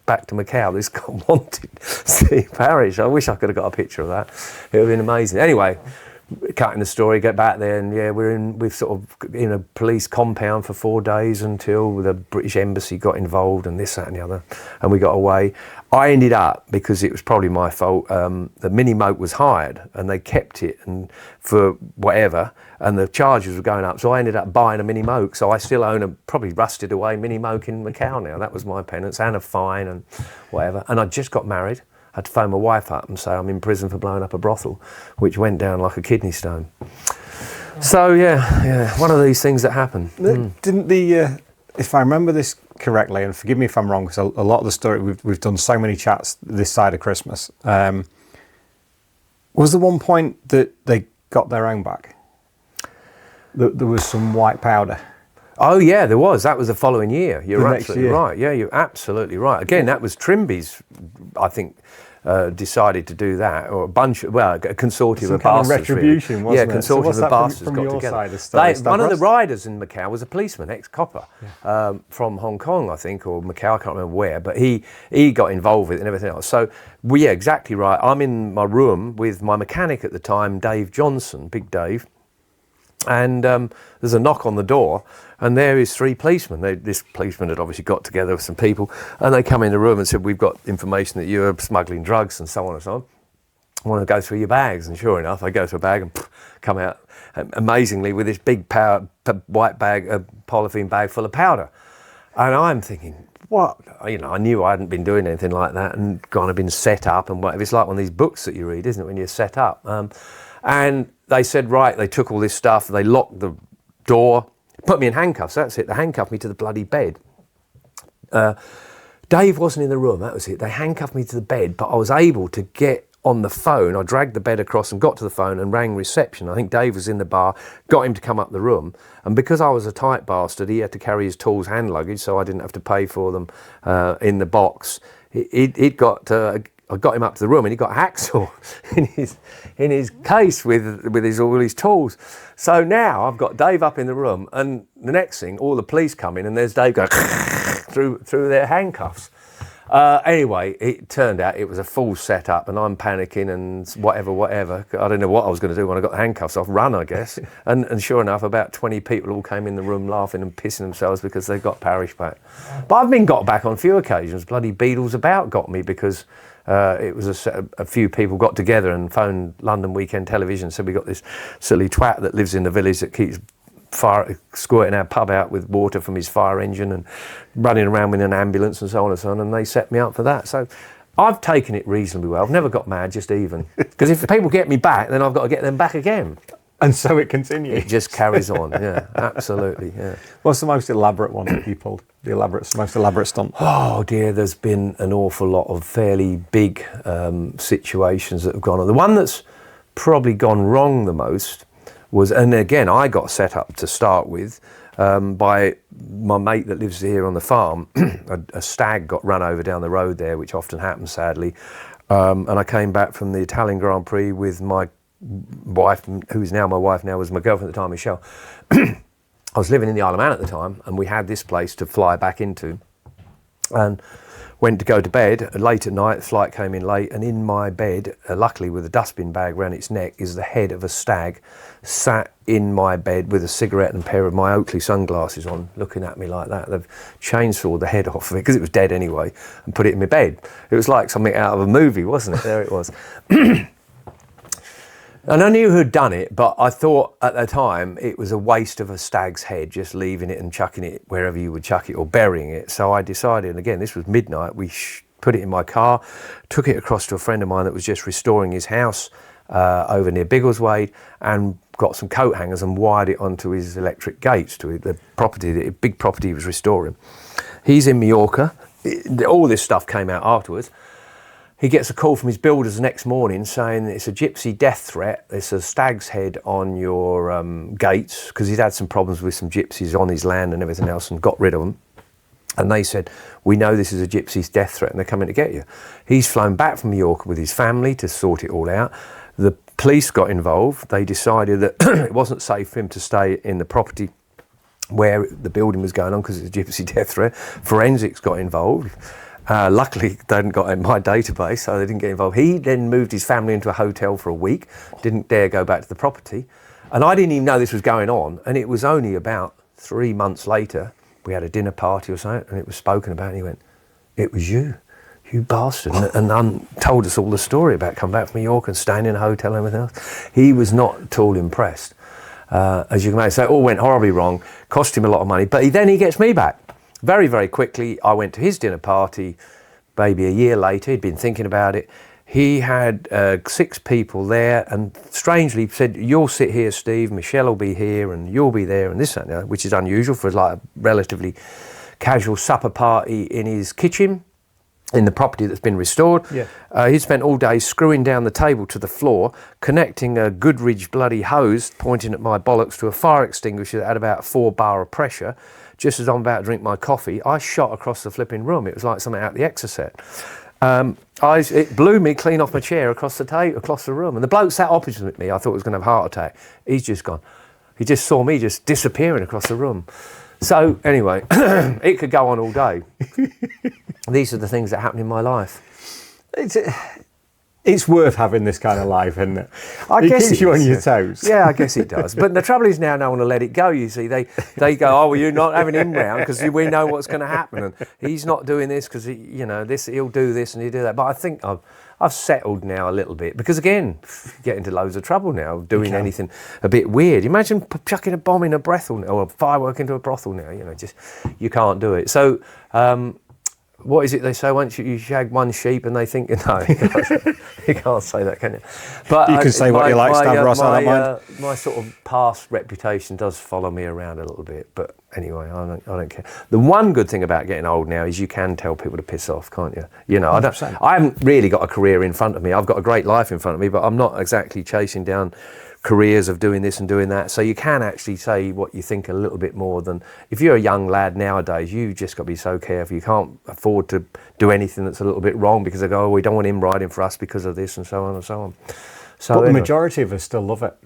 back to Macau, this got wanted. See, Parish. I wish I could have got a picture of that. It would have been amazing. Anyway, cutting the story, get back there, and yeah, we've sort of in a police compound for 4 days until the British Embassy got involved and this, that and the other, and we got away. I ended up, because it was probably my fault, the mini moke was hired and they kept it and for whatever, and the charges were going up, so I ended up buying a mini moke. So I still own a probably rusted away mini moke in Macau now. That was my penance, and a fine and whatever. And I just got married. I had to phone my wife up and say I'm in prison for blowing up a brothel, which went down like a kidney stone. So yeah, one of these things that happen. Didn't the, if I remember this correctly, and forgive me if I'm wrong, because a lot of the story, we've done so many chats this side of Christmas, was there one point that they got their own back? There was some white powder. Oh yeah, there was. That was the following year. You're absolutely year. right. Yeah, you're absolutely right. Again, that was Trimby's, I think, decided to do that, or a consortium of bastards. Retribution, really. wasn't it? Consortium So what's of that bastards from got your together. side of stuff? One of the riders in Macau was a policeman, ex-copper, from Hong Kong, I think, or Macau, I can't remember where, but he got involved with it and everything else. So, yeah, exactly right. I'm in my room with my mechanic at the time, Dave Johnson, Big Dave, and there's a knock on the door, and there is 3 policemen. This policeman had obviously got together with some people, and they come in the room and said, we've got information that you're smuggling drugs and so on and so on. I want to go through your bags. And sure enough, I go through a bag and come out amazingly with this big white bag, a polythene bag full of powder. And I'm thinking, what? You know, I knew I hadn't been doing anything like that and kind of been set up and whatever. It's like one of these books that you read, isn't it, when you're set up? And they said, right, they took all this stuff, they locked the door, put me in handcuffs, that's it. They handcuffed me to the bloody bed. Dave wasn't in the room, that was it. They handcuffed me to the bed, but I was able to get on the phone. I dragged the bed across and got to the phone and rang reception. I think Dave was in the bar, got him to come up the room. And because I was a tight bastard, he had to carry his tools, hand luggage, so I didn't have to pay for them in the box. It got I got him up to the room and he got a hacksaw in his case with all his tools. So now I've got Dave up in the room, and the next thing, all the police come in and there's Dave going through their handcuffs. Anyway, it turned out it was a full setup, and I'm panicking and whatever. I don't know what I was going to do when I got the handcuffs off. Run, I guess. and sure enough, about 20 people all came in the room laughing and pissing themselves because they got Parish back. But I've been got back on a few occasions. Bloody Beatles About got me because it was a few people got together and phoned London Weekend Television. So we got this silly twat that lives in the village that keeps squirting our pub out with water from his fire engine and running around with an ambulance and so on and so on, and they set me up for that. So I've taken it reasonably well. I've never got mad, just even. Because if people get me back, then I've got to get them back again. And so it continues. It just carries on, yeah, absolutely, yeah. What's the most elaborate one that you pulled? Most elaborate stunt? Oh dear, there's been an awful lot of fairly big situations that have gone on. The one that's probably gone wrong the most was, and again, I got set up to start with by my mate that lives here on the farm. A stag got run over down the road there, which often happens, sadly. And I came back from the Italian Grand Prix with my wife, who's now my wife, now was my girlfriend at the time, Michelle. I was living in the Isle of Man at the time, and we had this place to fly back into. And went to go to bed late at night. The flight came in late, and in my bed, luckily with a dustbin bag around its neck, is the head of a stag sat in my bed with a cigarette and a pair of my Oakley sunglasses on, looking at me like that. They've chainsawed the head off of it because it was dead anyway, and put it in my bed. It was like something out of a movie, wasn't it? There it was. And I knew who'd done it, but I thought at the time it was a waste of a stag's head, just leaving it and chucking it wherever you would chuck it, or burying it. So I decided, and again, this was midnight, we put it in my car, took it across to a friend of mine that was just restoring his house over near Biggleswade, and got some coat hangers and wired it onto his electric gates to the property, the big property he was restoring. He's in Mallorca. All this stuff came out afterwards. He gets a call from his builders the next morning saying it's a gypsy death threat. There's a stag's head on your gates, because he'd had some problems with some gypsies on his land and everything else and got rid of them. And they said, we know this is a gypsy's death threat and they're coming to get you. He's flown back from Mallorca with his family to sort it all out. The police got involved. They decided that it wasn't safe for him to stay in the property where the building was going on because it's a gypsy death threat. Forensics got involved. Luckily, they hadn't got in my database, so they didn't get involved. He then moved his family into a hotel for a week, didn't dare go back to the property. And I didn't even know this was going on. And it was only about 3 months later, we had a dinner party or something, and it was spoken about, and he went, it was you bastard. And told us all the story about coming back from New York and staying in a hotel and everything else. He was not at all impressed, as you can imagine. So it all went horribly wrong, cost him a lot of money, but then he gets me back. Very, very quickly, I went to his dinner party, maybe a year later. He'd been thinking about it. He had 6 people there, and strangely said, you'll sit here, Steve, Michelle will be here, and you'll be there, and this and that, which is unusual for like a relatively casual supper party in his kitchen, in the property that's been restored. Yeah. He spent all day screwing down the table to the floor, connecting a Goodridge bloody hose, pointing at my bollocks, to a fire extinguisher that had about 4 bar of pressure. Just as I'm about to drink my coffee, I shot across the flipping room. It was like something out of the Exorcist. It blew me clean off my chair across the room. And the bloke sat opposite me. I thought he was going to have a heart attack. He's just gone. He just saw me just disappearing across the room. So anyway, it could go on all day. These are the things that happen in my life. It's worth having this kind of life, isn't it? It keeps you on your toes. Yeah, I guess it does. But the trouble is now no one will let it go, you see. They go, oh, well, you're not having him round because we know what's going to happen. And he's not doing this because, he'll do this and he'll do that. But I think I've settled now a little bit because, again, you get into loads of trouble now doing anything a bit weird. Imagine chucking a bomb in a brothel or a firework into a brothel now. You can't do it. So... what is it they say? Once you shag one sheep and they think, no, you can't say that, can you? But you can say what you like, Stan Ross, I don't mind. My sort of past reputation does follow me around a little bit, but anyway, I don't care. The one good thing about getting old now is you can tell people to piss off, can't you? You know, 100%. I haven't really got a career in front of me. I've got a great life in front of me, but I'm not exactly chasing down careers of doing this and doing that. So you can actually say what you think a little bit more than if you're a young lad nowadays. You just got to be so careful. You can't afford to do anything that's a little bit wrong because they go, oh, we don't want him riding for us because of this and so on and so on. So but the anyway, majority of us still love it.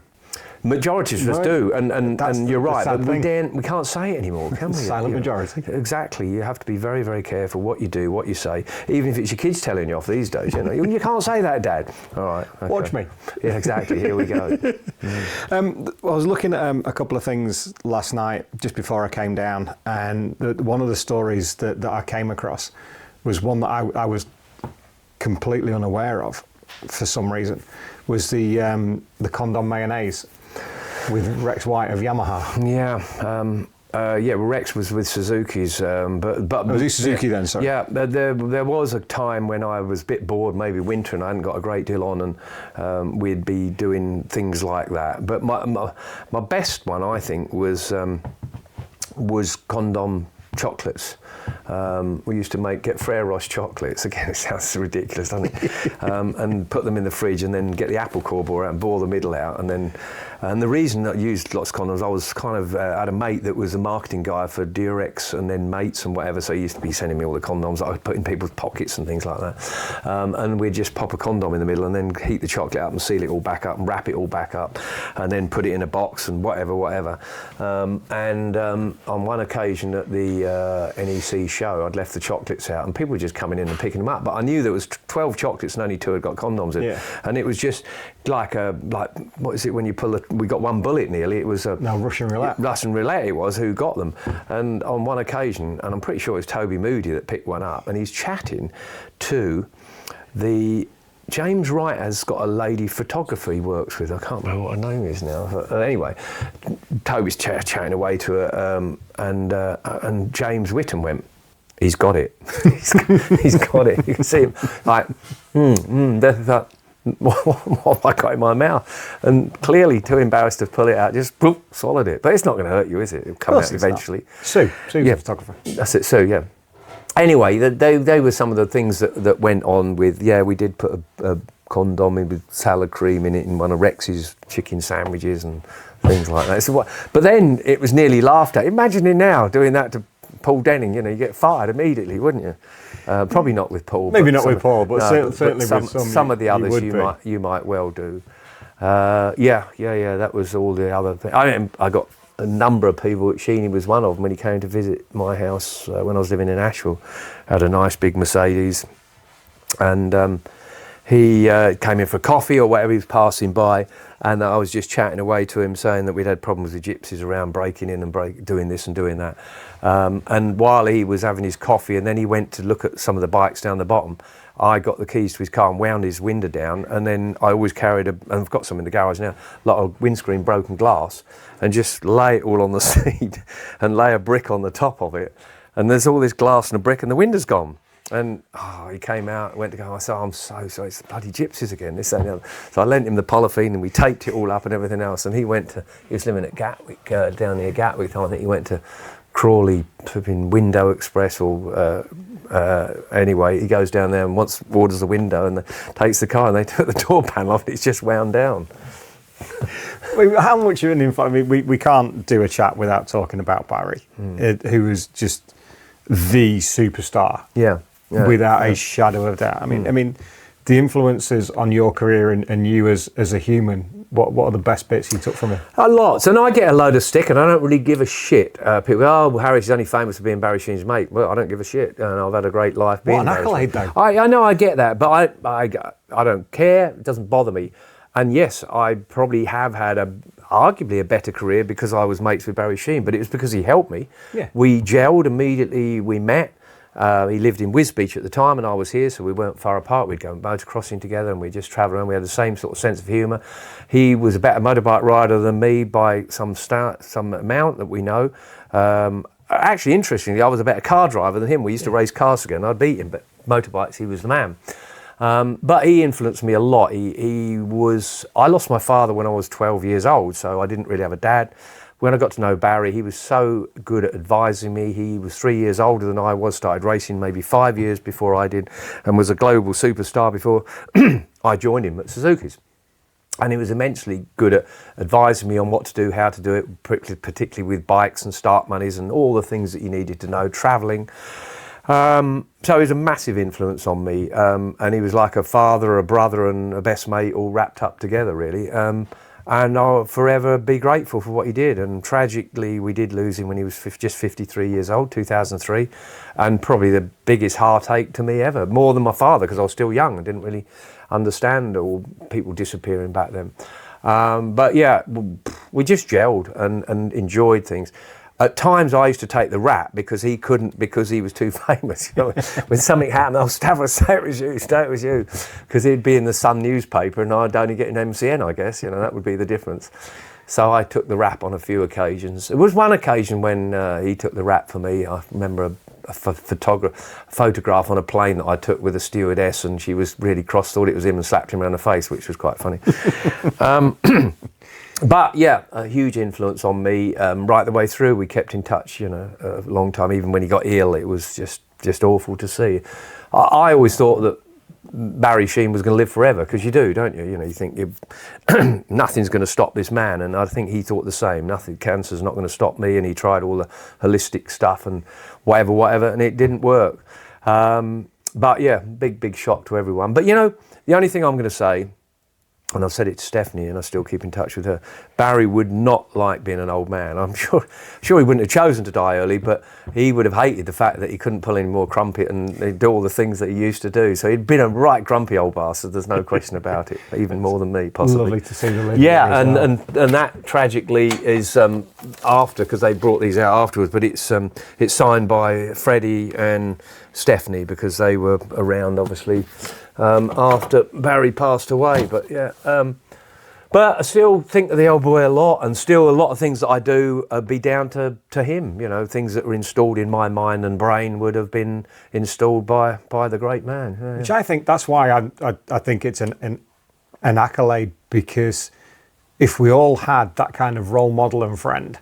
majority of us do, and you're right, but we can't say it anymore, can we? Silent majority. Exactly. You have to be very, very careful what you do, what you say, even if it's your kids telling you off these days. You know, you can't say that, Dad. All right. Okay. Watch me. Yeah, exactly. Here we go. I was looking at a couple of things last night just before I came down, and one of the stories that I came across was one that I was completely unaware of for some reason. Was the condom mayonnaise with Rex White of Yamaha. Yeah, well, Rex was with Suzuki's, but was he Suzuki then? Sorry. Yeah, there was a time when I was a bit bored, maybe winter, and I hadn't got a great deal on, and we'd be doing things like that. But my best one, I think, was condom chocolates. We used to get Frere Roche chocolates. Again, it sounds ridiculous, doesn't it? And put them in the fridge, and then get the apple core bore out and bore the middle out, and the reason I used lots of condoms, I was kind of had a mate that was a marketing guy for Durex and then Mates and whatever, so he used to be sending me all the condoms that I would put in people's pockets and things like that. And we'd just pop a condom in the middle and then heat the chocolate up and seal it all back up and wrap it all back up and then put it in a box and whatever. On one occasion at the NEC show, I'd left the chocolates out and people were just coming in and picking them up, but I knew there was 12 chocolates and only 2 had got condoms in. Yeah. And it was just like what is it when you pull we got one bullet nearly. It was Russian roulette. Russian roulette it was who got them. And on one occasion, and I'm pretty sure it was Toby Moody that picked one up, and he's chatting to the James Wright has got a lady photographer he works with. I can't remember what her name is now. But anyway, Toby's chatting away to her, and James Whittam went, he's got it. he's got it. You can see him like, that. What have I got in my mouth? And clearly too embarrassed to pull it out, just boop, swallowed it. But it's not going to hurt you, is it? It'll come out eventually. Sue's a photographer. That's it, Sue, yeah. Anyway, they were some of the things that went on with, we did put a condom in with salad cream in it in one of Rex's chicken sandwiches and things like that. So but then it was nearly laughed at. Imagine it now, doing that to Paul Denning, you get fired immediately, wouldn't you? Probably not with Paul. Maybe not with Paul, but certainly with some of the others you might well do. That was all the other things. I got a number of people. Sheeny was one of them when he came to visit my house when I was living in Asheville. Had a nice big Mercedes, and he came in for coffee or whatever. He was passing by, and I was just chatting away to him, saying that we'd had problems with gypsies around breaking in and doing this and doing that. And while he was having his coffee, and then he went to look at some of the bikes down the bottom, I got the keys to his car and wound his window down, and then I always carried and I've got some in the garage now, a lot of windscreen broken glass, and just lay it all on the seat and lay a brick on the top of it. And there's all this glass and a brick, and the window's gone. And he came out, went to go, I said, I'm so sorry, it's the bloody gypsies again, this, that, and the other. So I lent him the polythene and we taped it all up and everything else. And he was living at Gatwick, down near Gatwick. I think he went to Crawley, flipping Window Express or anyway, he goes down there and orders the window and takes the car, and they took the door panel off and it's just wound down. How much of an info? I mean, we can't do a chat without talking about Barry, who was just the superstar. Without a shadow of doubt. I mean, the influences on your career and you as a human, what are the best bits you took from him? A lot. So now I get a load of stick and I don't really give a shit. People go, well, Harry's only famous for being Barry Sheen's mate. Well, I don't give a shit. And I've had a great life being What an accolade, though. I know, I get that, but I don't care. It doesn't bother me. And yes, I probably have had arguably a better career because I was mates with Barry Sheen, but it was because he helped me. Yeah. We gelled immediately, we met. He lived in Wisbeach at the time and I was here, so we weren't far apart. We'd go motocrossing together and we'd just travel around. We had the same sort of sense of humour. He was a better motorbike rider than me by some amount that we know. Actually, interestingly, I was a better car driver than him. We used to race cars together and I'd beat him, but motorbikes, he was the man. But he influenced me a lot. I lost my father when I was 12 years old, so I didn't really have a dad. when I got to know Barry, he was so good at advising me. He was 3 years older than I was, started racing maybe 5 years before I did, and was a global superstar before I joined him at Suzuki's. And he was immensely good at advising me on what to do, how to do it, particularly with bikes and start monies and all the things that you needed to know, travelling. So he was a massive influence on me, and he was like a father, a brother and a best mate all wrapped up together, really. And I'll forever be grateful for what he did. And tragically, we did lose him when he was just 53 years old, 2003, and probably the biggest heartache to me ever, more than my father, because I was still young and didn't really understand all people disappearing back then. But yeah, we just gelled and enjoyed things. At times I used to take the rap because he couldn't, because he was too famous. You know, when something happened, I'll say it was you, because he'd be in the Sun newspaper and I'd only get an MCN, I guess. You know, that would be the difference. So I took the rap on a few occasions. There was one occasion when he took the rap for me. I remember a photograph on a plane that I took with a stewardess, and she was really cross, thought it was him, and slapped him around the face, which was quite funny. But yeah, a huge influence on me right the way through. We kept in touch, you know, a long time. Even when he got ill, it was just awful to see. I always thought that Barry Sheen was going to live forever, because you do, don't you? You know, you think nothing's going to stop this man, and I think he thought the same. Nothing, cancer's not going to stop me, and he tried all the holistic stuff and whatever, and it didn't work. But yeah, big shock to everyone. But you know, the only thing I'm going to say, and I've said it to Stephanie, and I still keep in touch with her, Barry would not like being an old man. I'm sure he wouldn't have chosen to die early, but he would have hated the fact that he couldn't pull any more crumpet and do all the things that he used to do. So he'd been a right grumpy old bastard, there's no question about it, even more than me, possibly. Lovely to see the lid. Yeah, and that tragically is after, because they brought these out afterwards, but it's signed by Freddie and Stephanie, because they were around, obviously, after Barry passed away. But yeah, but I still think of the old boy a lot, and still a lot of things that I do be down to him. You know, things that were installed in my mind and brain would have been installed by the great man. Yeah. Which I think that's why I think it's an accolade, because if we all had that kind of role model and friend,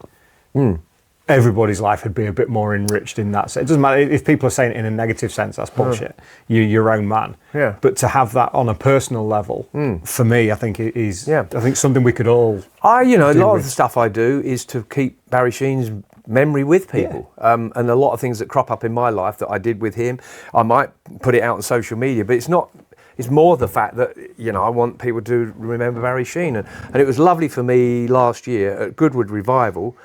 everybody's life would be a bit more enriched in that sense. It doesn't matter if people are saying it in a negative sense, that's bullshit. You're your own man. Yeah. But to have that on a personal level, for me, I think it is. Yeah. I think something we could all. A lot of the stuff I do is to keep Barry Sheen's memory with people. Yeah. And a lot of things that crop up in my life that I did with him, I might put it out on social media, but it's not. It's more the fact that, you know, I want people to remember Barry Sheen. And it was lovely for me last year at Goodwood Revival.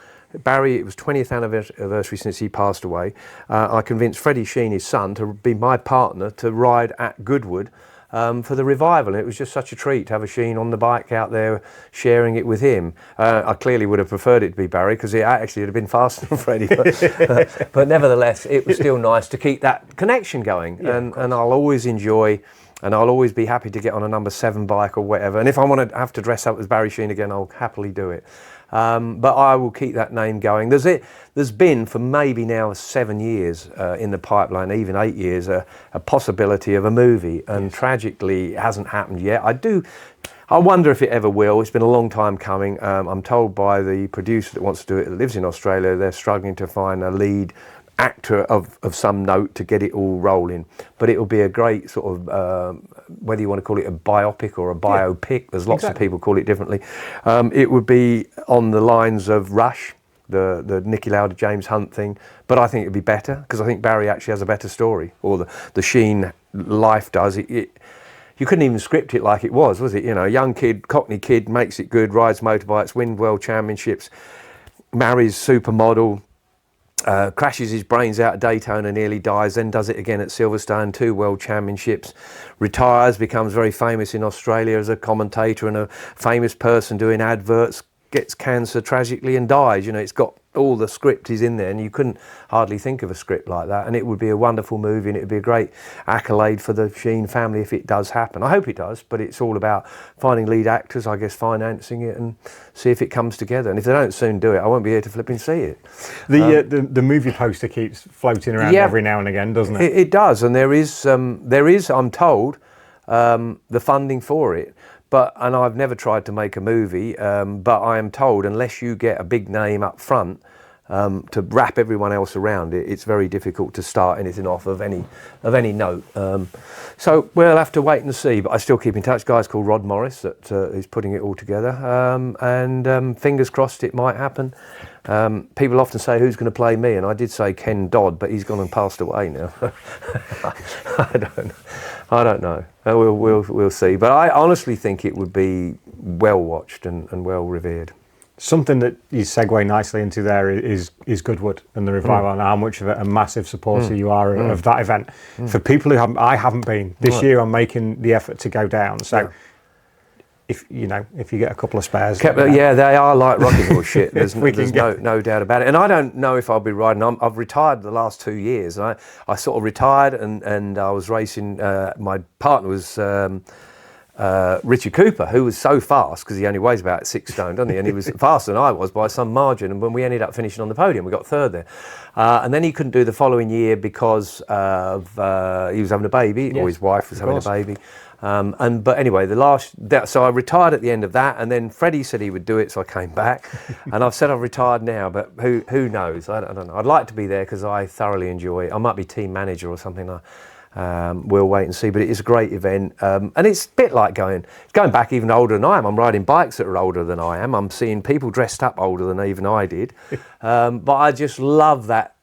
Barry, it was 20th anniversary since he passed away. I convinced Freddie Sheen, his son, to be my partner to ride at Goodwood for the revival. And it was just such a treat to have a Sheen on the bike out there sharing it with him. I clearly would have preferred it to be Barry, because it actually would have been faster than Freddie. But nevertheless, it was still nice to keep that connection going. Yeah, and I'll always enjoy, and I'll always be happy to get on a number 7 bike or whatever. And if I want to have to dress up as Barry Sheen again, I'll happily do it. But I will keep that name going. There's been for maybe now 7 years in the pipeline, even 8 years, a possibility of a movie, and tragically it hasn't happened yet. I wonder if it ever will. It's been a long time coming. I'm told by the producer that wants to do it, that lives in Australia, they're struggling to find a lead actor of some note to get it all rolling. But it will be a great sort of, whether you want to call it a biopic or a biopic, there's lots of people call it differently. It would be on the lines of Rush, the Niki Lauda, James Hunt thing, but I think it would be better, because I think Barry actually has a better story, or the Sheen life does. You couldn't even script it like it was it? You know, a young kid, Cockney kid, makes it good, rides motorbikes, wins world championships, marries supermodel, crashes his brains out at Daytona, nearly dies, then does it again at Silverstone, 2 world championships, retires, becomes very famous in Australia as a commentator and a famous person doing adverts, gets cancer tragically and dies. You know, it's got all the script is in there, and you couldn't hardly think of a script like that. And it would be a wonderful movie, and it would be a great accolade for the Sheen family if it does happen. I hope it does, but it's all about finding lead actors, I guess, financing it, and see if it comes together. And if they don't soon do it, I won't be here to flip and see it. The movie poster keeps floating around every now and again, doesn't it? It does, and there is, I'm told, the funding for it. and I've never tried to make a movie, but I am told unless you get a big name up front to wrap everyone else around it, it's very difficult to start anything off of any note. So we'll have to wait and see, but I still keep in touch. Guys called Rod Morris that is putting it all together, and fingers crossed it might happen. People often say who's going to play me, and I did say Ken Dodd, but he's gone and passed away now. I don't know. We'll see. But I honestly think it would be well watched and well revered. Something that you segue nicely into there is Goodwood and the revival, and how much of a massive supporter you are of that event. For people who I haven't been this year, I'm making the effort to go down. So if you get a couple of spares, yeah, they are like rocking horse shit. There's no doubt about it. And I don't know if I'll be riding. I've retired the last 2 years. I sort of retired and I was racing. My partner was Richard Cooper, who was so fast because he only weighs about 6 stone, doesn't he? And he was faster than I was by some margin. And when we ended up finishing on the podium, we got third there. And then he couldn't do the following year because of he was having a baby, or his wife was having a baby. But anyway, so I retired at the end of that, and then Freddie said he would do it, so I came back, and I've said I've retired now, but who knows? I don't know. I'd like to be there because I thoroughly enjoy it. I might be team manager or something. We'll wait and see, but it is a great event, and it's a bit like going back even older than I am. I'm riding bikes that are older than I am. I'm seeing people dressed up older than even I did, but I just love that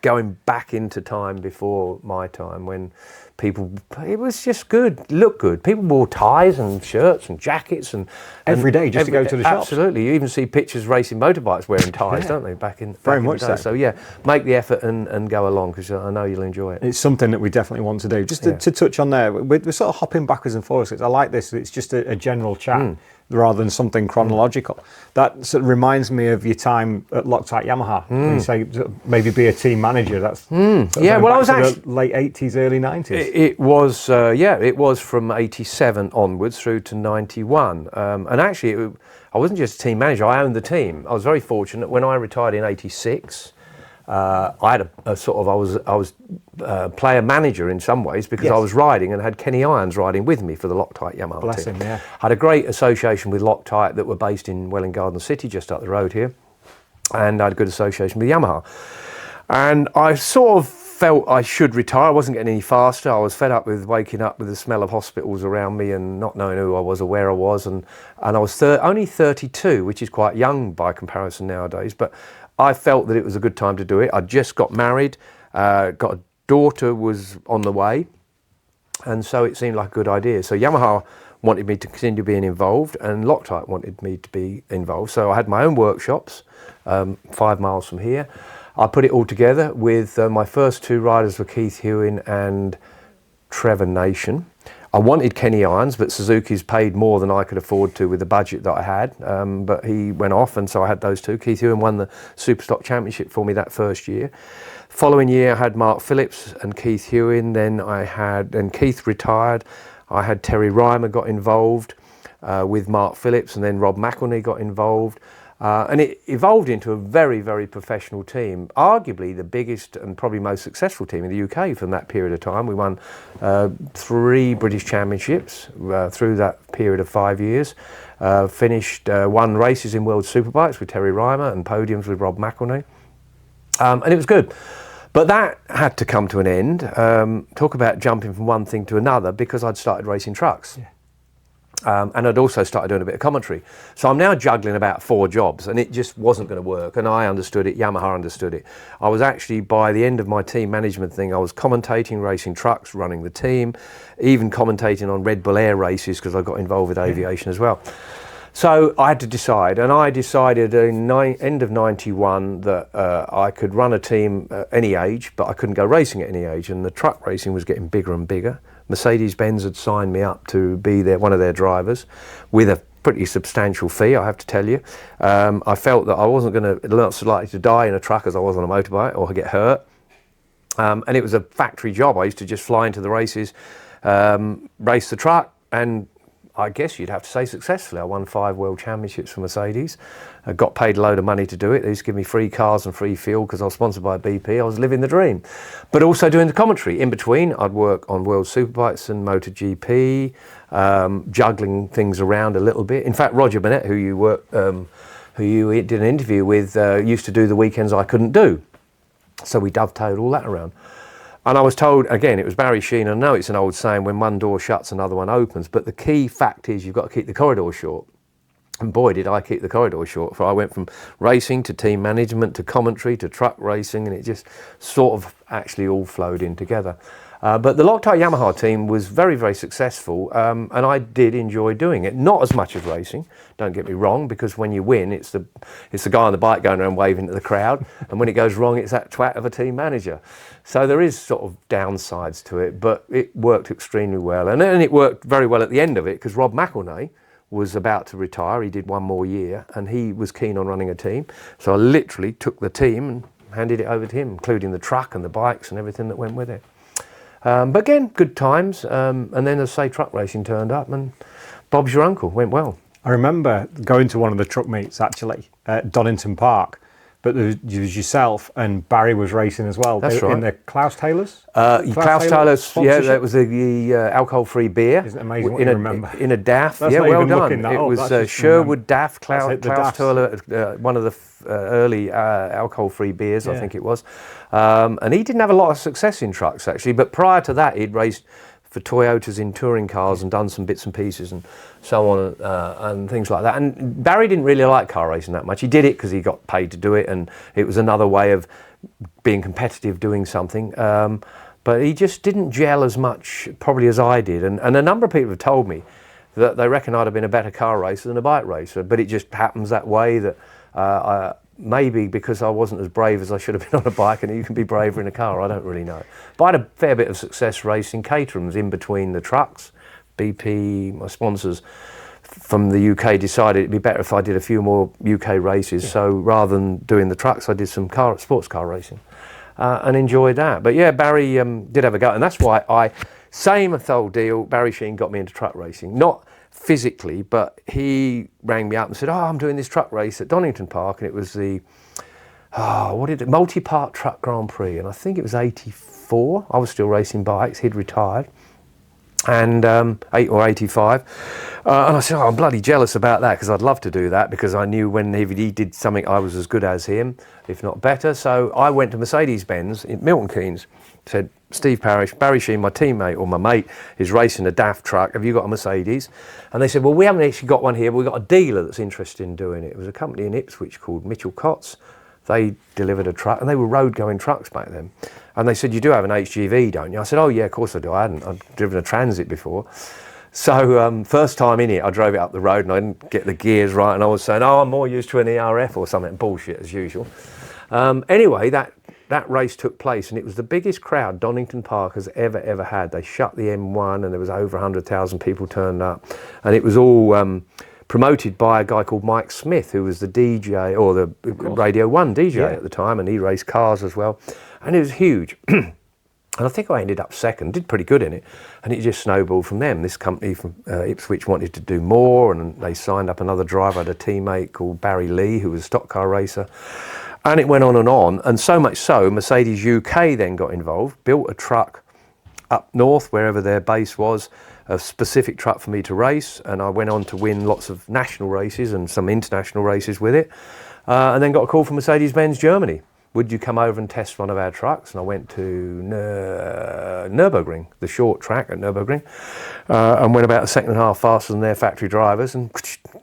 going back into time before my time when people, it was just good, looked good. People wore ties and shirts and jackets and every day just to go to the shops. Absolutely, you even see pictures racing motorbikes wearing ties, don't they? Back in the day. So yeah, make the effort and go along because I know you'll enjoy it. It's something that we definitely want to do. Just to touch on there, we're sort of hopping backwards and forwards. I like this. It's just a general chat rather than something chronological. That sort of reminds me of your time at Loctite Yamaha. When you say maybe be a team manager. That's yeah. Well, I was actually the late 80s, early 90s. It was it was from 87 onwards through to 91. And actually, I wasn't just a team manager. I owned the team. I was very fortunate when I retired in 86. I had a sort of I was player manager in some ways because I was riding and had Kenny Irons riding with me for the Loctite Yamaha Bless team. him, yeah. Had a great association with Loctite that were based in Welwyn Garden City, just up the road here, and I had a good association with Yamaha. And I sort of felt I should retire. I wasn't getting any faster. I was fed up with waking up with the smell of hospitals around me and not knowing who I was or where I was. And I was only 32, which is quite young by comparison nowadays. But I felt that it was a good time to do it. I just got married, got a daughter was on the way, and so it seemed like a good idea. So Yamaha wanted me to continue being involved, and Loctite wanted me to be involved. So I had my own workshops, 5 miles from here. I put it all together with my first 2 riders were Keith Hewin and Trevor Nation. I wanted Kenny Irons, but Suzuki's paid more than I could afford to with the budget that I had. But he went off, and so I had those 2. Keith Hewin won the Superstock Championship for me that first year. Following year, I had Mark Phillips and Keith Hewin. Then Keith retired. I had Terry Reimer got involved with Mark Phillips, and then Rob McElney got involved. And it evolved into a very, very professional team, arguably the biggest and probably most successful team in the UK from that period of time. We won 3 British Championships through that period of 5 years, won races in World Superbikes with Terry Reimer and podiums with Rob McElney, and it was good. But that had to come to an end. Talk about jumping from one thing to another, because I'd started racing trucks. Yeah. And I'd also started doing a bit of commentary. So I'm now juggling about 4 jobs, and it just wasn't going to work. And I understood it, Yamaha understood it. I was actually, by the end of my team management thing, I was commentating racing trucks, running the team, even commentating on Red Bull Air races because I got involved with aviation as well. So I had to decide, and I decided in end of 91 that I could run a team at any age, but I couldn't go racing at any age, and the truck racing was getting bigger and bigger. Mercedes-Benz had signed me up to be one of their drivers with a pretty substantial fee, I have to tell you. I felt that I wasn't going to, not so likely to die in a truck as I was on a motorbike or get hurt. And it was a factory job. I used to just fly into the races, race the truck, and I guess you'd have to say successfully. I won 5 world championships for Mercedes. I got paid a load of money to do it. They used to give me free cars and free fuel because I was sponsored by BP. I was living the dream. But also doing the commentary. In between, I'd work on World Superbikes and MotoGP, juggling things around a little bit. In fact, Roger Burnett, who you did an interview with, used to do the weekends I couldn't do. So we dovetailed all that around. And I was told, again, it was Barry Sheen, I know it's an old saying, when one door shuts, another one opens, but the key fact is you've got to keep the corridor short. And boy, did I keep the corridor short. For I went from racing to team management to commentary to truck racing, and it just sort of actually all flowed in together. But the Loctite Yamaha team was very, very successful, and I did enjoy doing it. Not as much as racing, don't get me wrong, because when you win, it's the guy on the bike going around waving to the crowd, and when it goes wrong, it's that twat of a team manager. So there is sort of downsides to it, but it worked extremely well. And then it worked very well at the end of it, because Rob McElnay was about to retire. He did one more year, and he was keen on running a team. So I literally took the team and handed it over to him, including the truck and the bikes and everything that went with it. But again, good times. And then, as I say, truck racing turned up, and Bob's your uncle went well. I remember going to one of the truck meets actually at Donington Park, but there was yourself and Barry was racing as well. That's right. In the Klaus Taylor's? Klaus Taylor's, yeah, that was the alcohol-free beer. Isn't it amazing what you remember? In a DAF, That's yeah, not well even done. that It up, was that's just Sherwood DAF, That's Klaus Taylor, one of the early alcohol-free beers, I think it was. And he didn't have a lot of success in trucks, actually, but prior to that, he'd raced for Toyotas in touring cars and done some bits and pieces and so on and things like that. And Barry didn't really like car racing that much. He did it because he got paid to do it, and it was another way of being competitive, doing something. But he just didn't gel as much probably as I did. And a number of people have told me that they reckon I'd have been a better car racer than a bike racer, but it just happens that way that maybe because I wasn't as brave as I should have been on a bike, and you can be braver in a car, I don't really know. But I had a fair bit of success racing Caterhams in between the trucks. BP, my sponsors from the UK, decided it'd be better if I did a few more UK races. So rather than doing the trucks, I did some sports car racing and enjoyed that. But yeah, Barry did have a go, and that's why same old deal, Barry Sheen got me into truck racing. Not physically, but he rang me up and said, I'm doing this truck race at Donington Park, and it was the multi-part truck Grand Prix, and I think it was 84. I was still racing bikes, he'd retired, and 8 or 85, and I said, I'm bloody jealous about that, because I'd love to do that, because I knew when he did something I was as good as him, if not better. So I went to Mercedes-Benz in Milton Keynes, said, Steve Parish, Barry Sheen, my teammate or my mate, is racing a DAF truck. Have you got a Mercedes? And they said, well, we haven't actually got one here, but we've got a dealer that's interested in doing it. It was a company in Ipswich called Mitchell Cotts. They delivered a truck, and they were road-going trucks back then. And they said, you do have an HGV, don't you? I said, oh yeah, of course I do. I'd driven a Transit before. So first time in it, I drove it up the road and I didn't get the gears right, and I was saying, I'm more used to an ERF or something. Bullshit as usual. Anyway, that race took place, and it was the biggest crowd Donington Park has ever had. They shut the M1, and there was over 100,000 people turned up, and it was all promoted by a guy called Mike Smith, who was the DJ, or the Radio 1 DJ at the time, and he raced cars as well, and it was huge. And I think I ended up second, did pretty good in it, and it just snowballed from them. This company from Ipswich wanted to do more, and they signed up another driver. I had a teammate called Barry Lee, who was a stock car racer. And it went on, and so much so, Mercedes UK then got involved, built a truck up north, wherever their base was, a specific truck for me to race, and I went on to win lots of national races and some international races with it, and then got a call from Mercedes-Benz Germany. Would you come over and test one of our trucks? And I went to Nürburgring, the short track at Nürburgring, and went about a second and a half faster than their factory drivers, and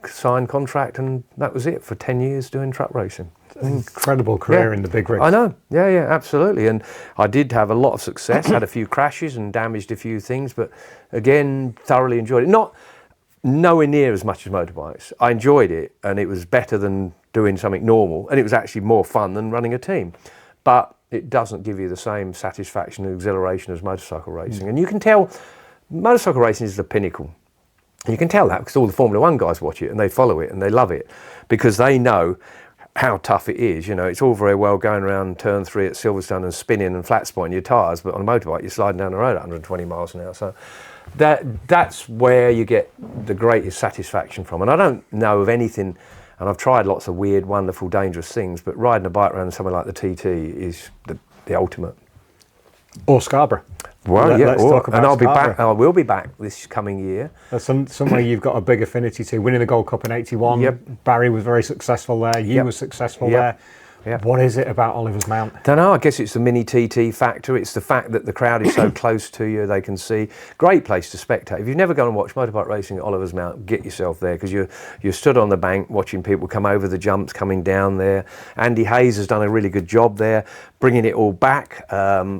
signed contract, and that was it for 10 years doing truck racing. Incredible career in the big rigs. I know, yeah, absolutely. And I did have a lot of success, had a few crashes and damaged a few things, but again, thoroughly enjoyed it. Not nowhere near as much as motorbikes. I enjoyed it, and it was better than doing something normal, and it was actually more fun than running a team. But it doesn't give you the same satisfaction and exhilaration as motorcycle racing. And you can tell motorcycle racing is the pinnacle. And you can tell that because all the Formula One guys watch it, and they follow it, and they love it, because they know how tough it is. You know, it's all very well going around turn 3 at Silverstone and spinning and flat spotting your tyres, but on a motorbike you're sliding down the road at 120 miles an hour. So that's where you get the greatest satisfaction from. And I don't know of anything, and I've tried lots of weird, wonderful, dangerous things, but riding a bike around somewhere like the TT is the ultimate. Or Scarborough. Well, Let's talk about and I'll be Scarborough. back. I will be back this coming year. That's somewhere you've got a big affinity to. Winning the Gold Cup in '81. Yep. Barry was very successful there. You were successful there. Yep. What is it about Oliver's Mount? Don't know, I guess it's the mini TT factor. It's the fact that the crowd is so close to you, they can see. Great place to spectate. If you've never gone and watched motorbike racing at Oliver's Mount, get yourself there, because you're stood on the bank watching people come over the jumps, coming down there. Andy Hayes has done a really good job there, bringing it all back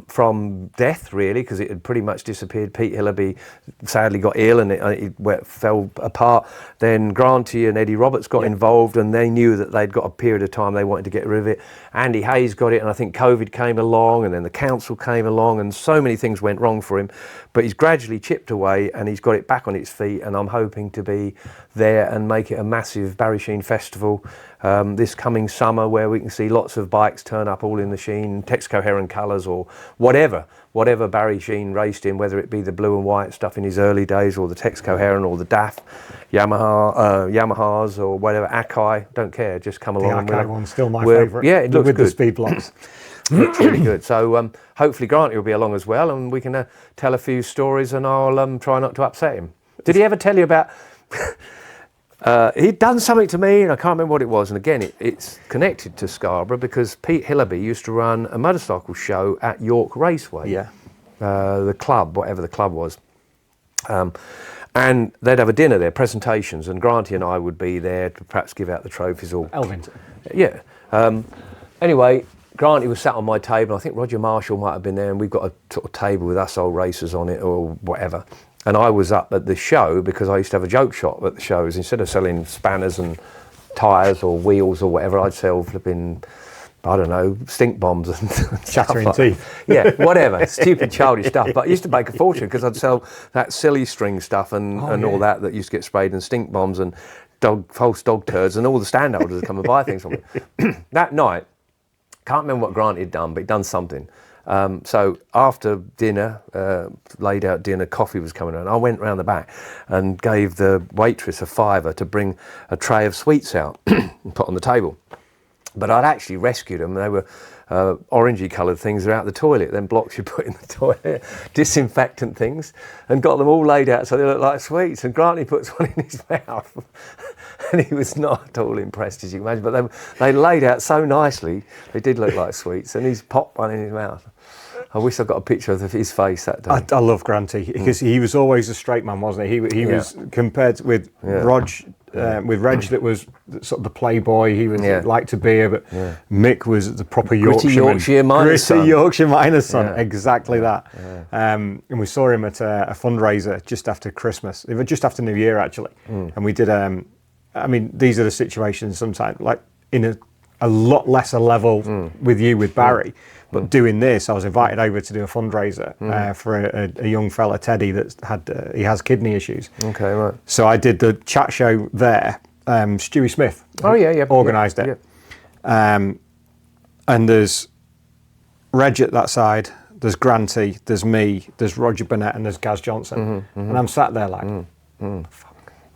from death, really, because it had pretty much disappeared. Pete Hillaby sadly got ill and it fell apart. Then Granty and Eddie Roberts got involved, and they knew that they'd got a period of time they wanted to get rid of it. Andy Hayes got it, and I think COVID came along, and then the council came along, and so many things went wrong for him. But he's gradually chipped away, and he's got it back on its feet, and I'm hoping to be there and make it a massive Barry Sheen festival this coming summer, where we can see lots of bikes turn up all in the Sheen, Texaco Heron colours, or whatever Barry Sheen raced in, whether it be the blue and white stuff in his early days, or the Texaco Heron, or the DAF Yamahas, or whatever, Akai, don't care, just come along. The Akai one's still my favourite. Yeah, it looks with good. The speed blocks. It's really good. So hopefully Granty will be along as well, and we can tell a few stories, and I'll try not to upset him. Did he ever tell you about... he'd done something to me, and I can't remember what it was. And again, it's connected to Scarborough, because Pete Hillaby used to run a motorcycle show at York Raceway. Yeah. The club, whatever the club was. And they'd have a dinner there, presentations, and Granty and I would be there to perhaps give out the trophies or... Elvington. Yeah. Anyway, Granty was sat on my table. I think Roger Marshall might have been there, and we've got a sort of table with us old racers on it or whatever. And I was up at the show because I used to have a joke shop at the shows. Instead of selling spanners and tyres or wheels or whatever, I'd sell flipping, I don't know, stink bombs and Chattering like teeth. Yeah, whatever, stupid childish stuff. But I used to make a fortune because I'd sell that silly string stuff and all that used to get sprayed, and stink bombs and false dog turds, and all the standholders would come and buy things from me. That night, can't remember what Grant had done, but he'd done something. So after dinner, laid out dinner, coffee was coming around. I went round the back and gave the waitress a $5 to bring a tray of sweets out and put on the table. But I'd actually rescued them. They were orangey coloured things that are out the toilet, then blocks you put in the toilet, disinfectant things, and got them all laid out so they look like sweets. And Granty puts one in his mouth, and he was not at all impressed, as you can imagine. But they laid out so nicely, they did look like sweets, and he's popped one in his mouth. I wish I got a picture of his face that day. I love Granty, because he was always a straight man, wasn't he? He was compared with Rog, with Reg, that was sort of the playboy. He was liked to be, but Mick was the proper Yorkshireman. Yorkshire miner's son. Gritty Yorkshire miner's son, exactly that. And we saw him at a fundraiser just after Christmas, just after New Year actually. And we did. I mean, these are the situations sometimes, like in a lot lesser level with you, with Barry. But doing this, I was invited over to do a fundraiser for a young fella, Teddy, that he has kidney issues. Okay, right. So I did the chat show there. Stewie Smith organised it. Yeah. And there's Reg at that side, there's Granty, there's me, there's Roger Burnett, and there's Gaz Johnson. And I'm sat there like,